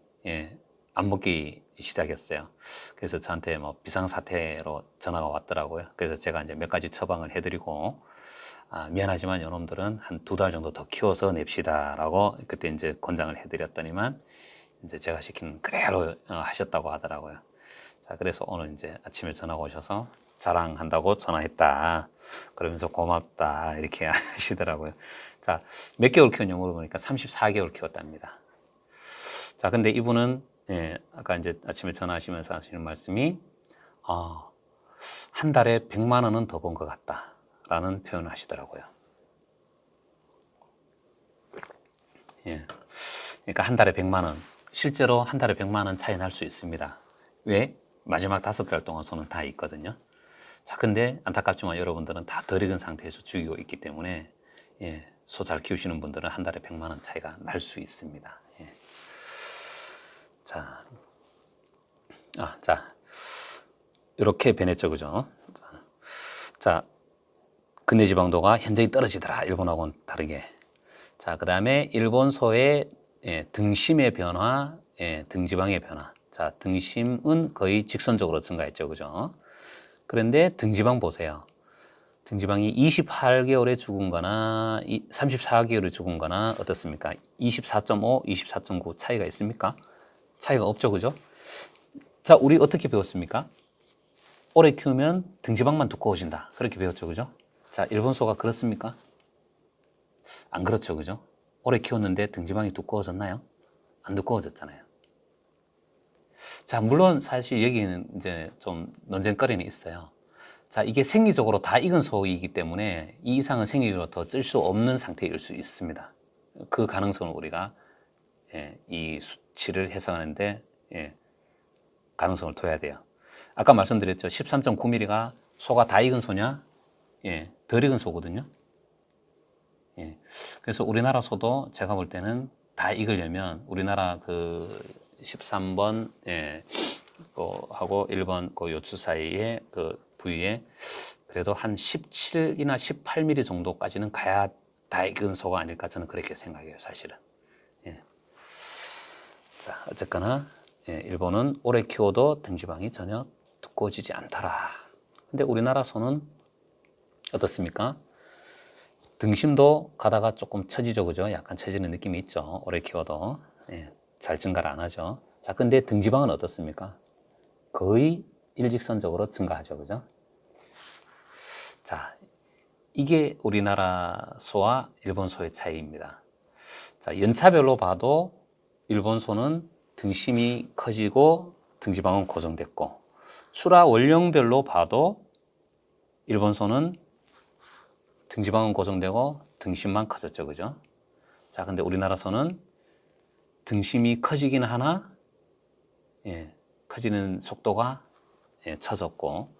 안 먹기 시작했어요. 그래서 저한테 뭐 비상사태로 전화가 왔더라고요. 그래서 제가 이제 몇 가지 처방을 해드리고 미안하지만 요놈들은 한 2달 정도 더 키워서 냅시다라고 그때 이제 권장을 해드렸더니만 이제 제가 시킨 그대로 하셨다고 하더라고요. 자, 그래서 오늘 이제 아침에 전화가 오셔서 자랑한다고 전화했다. 그러면서 고맙다 이렇게 하시더라고요. 자, 몇 개월 키웠냐고 물어보니까 34개월 키웠답니다. 자, 근데 이분은 아까 이제 아침에 전화하시면서 하시는 말씀이 한 달에 100만 원은 더 번 것 같다라는 표현을 하시더라고요. 그러니까 한 달에 100만 원, 실제로 한 달에 100만 원 차이 날 수 있습니다. 왜? 마지막 5달 동안 소는 다 있거든요. 자, 근데 안타깝지만 여러분들은 다 덜 익은 상태에서 죽이고 있기 때문에 소 잘 키우시는 분들은 한 달에 100만 원 차이가 날 수 있습니다. 자, 이렇게 변했죠, 그죠? 자, 근내 지방도가 현저히 떨어지더라, 일본하고는 다르게. 자, 그 다음에 일본 소의 등심의 변화, 등지방의 변화. 자, 등심은 거의 직선적으로 증가했죠, 그죠? 그런데 등지방 보세요. 등지방이 28개월에 죽은 거나 34개월에 죽은 거나 어떻습니까? 24.5, 24.9 차이가 있습니까? 차이가 없죠, 그죠? 자, 우리 어떻게 배웠습니까? 오래 키우면 등지방만 두꺼워진다. 그렇게 배웠죠, 그죠? 자, 일본 소가 그렇습니까? 안 그렇죠, 그죠? 오래 키웠는데 등지방이 두꺼워졌나요? 안 두꺼워졌잖아요. 자, 물론 사실 여기는 이제 좀 논쟁거리는 있어요. 자, 이게 생리적으로 다 익은 소이기 때문에 이 이상은 생리적으로 더 찔 수 없는 상태일 수 있습니다. 그 가능성을 우리가 이 수치를 해석하는데 가능성을 둬야 돼요. 아까 말씀드렸죠. 13.9mm가 소가 다 익은 소냐? 덜 익은 소거든요. 그래서 우리나라 소도 제가 볼 때는 다 익으려면 우리나라 그 13번 하고 1번 그 요추 사이에 그 부위에 그래도 한 17이나 18mm 정도까지는 가야 다 익은 소가 아닐까 저는 그렇게 생각해요, 사실은. 자, 어쨌거나 일본은 오래 키워도 등지방이 전혀 두꺼워지지 않더라. 근데 우리나라 소는 어떻습니까? 등심도 가다가 조금 처지죠, 그죠? 약간 처지는 느낌이 있죠. 오래 키워도 잘 증가를 안 하죠. 자, 근데 등지방은 어떻습니까? 거의 일직선적으로 증가하죠, 그죠? 자, 이게 우리나라 소와 일본 소의 차이입니다. 자, 연차별로 봐도 일본 소는 등심이 커지고 등지방은 고정됐고, 출하 원령별로 봐도 일본 소는 등지방은 고정되고 등심만 커졌죠, 그죠? 자, 근데 우리나라 소는 등심이 커지긴 하나, 커지는 속도가 처졌고,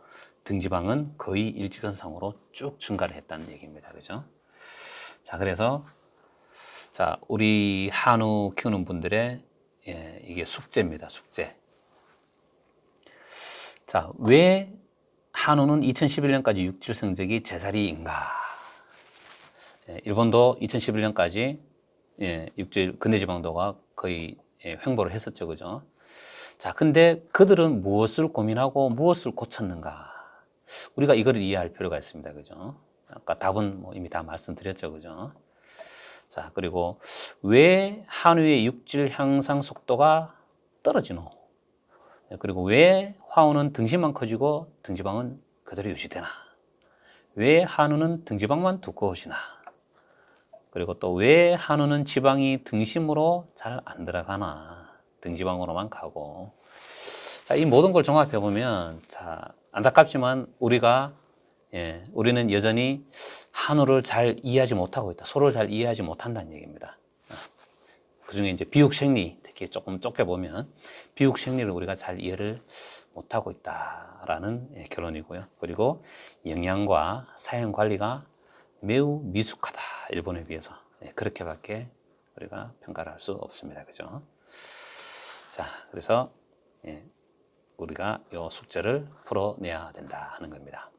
등지방은 거의 일직선상으로 쭉 증가를 했다는 얘기입니다, 그죠? 자, 그래서 자, 우리 한우 키우는 분들의 이게 숙제입니다, 숙제. 자, 왜 한우는 2011년까지 육질 성적이 제자리인가? 일본도 2011년까지 육질 근대지방도가 거의 횡보를 했었죠, 그죠? 자, 근데 그들은 무엇을 고민하고 무엇을 고쳤는가? 우리가 이거를 이해할 필요가 있습니다, 그죠? 아까 답은 뭐 이미 다 말씀드렸죠, 그죠? 자, 그리고 왜 한우의 육질 향상 속도가 떨어지노? 그리고 왜 화우는 등심만 커지고 등지방은 그대로 유지되나? 왜 한우는 등지방만 두꺼워지나? 그리고 또 왜 한우는 지방이 등심으로 잘 안 들어가나? 등지방으로만 가고. 자, 이 모든 걸 종합해 보면, 자, 안타깝지만 우리는 여전히 한우를 잘 이해하지 못하고 있다. 소를 잘 이해하지 못한다는 얘기입니다. 그 중에 이제 비육생리, 특히 조금 좁혀보면, 비육생리를 우리가 잘 이해를 못하고 있다라는 결론이고요. 그리고 영양과 사양 관리가 매우 미숙하다, 일본에 비해서. 그렇게밖에 우리가 평가를 할 수 없습니다. 그죠? 자, 그래서 우리가 이 숙제를 풀어내야 된다 하는 겁니다.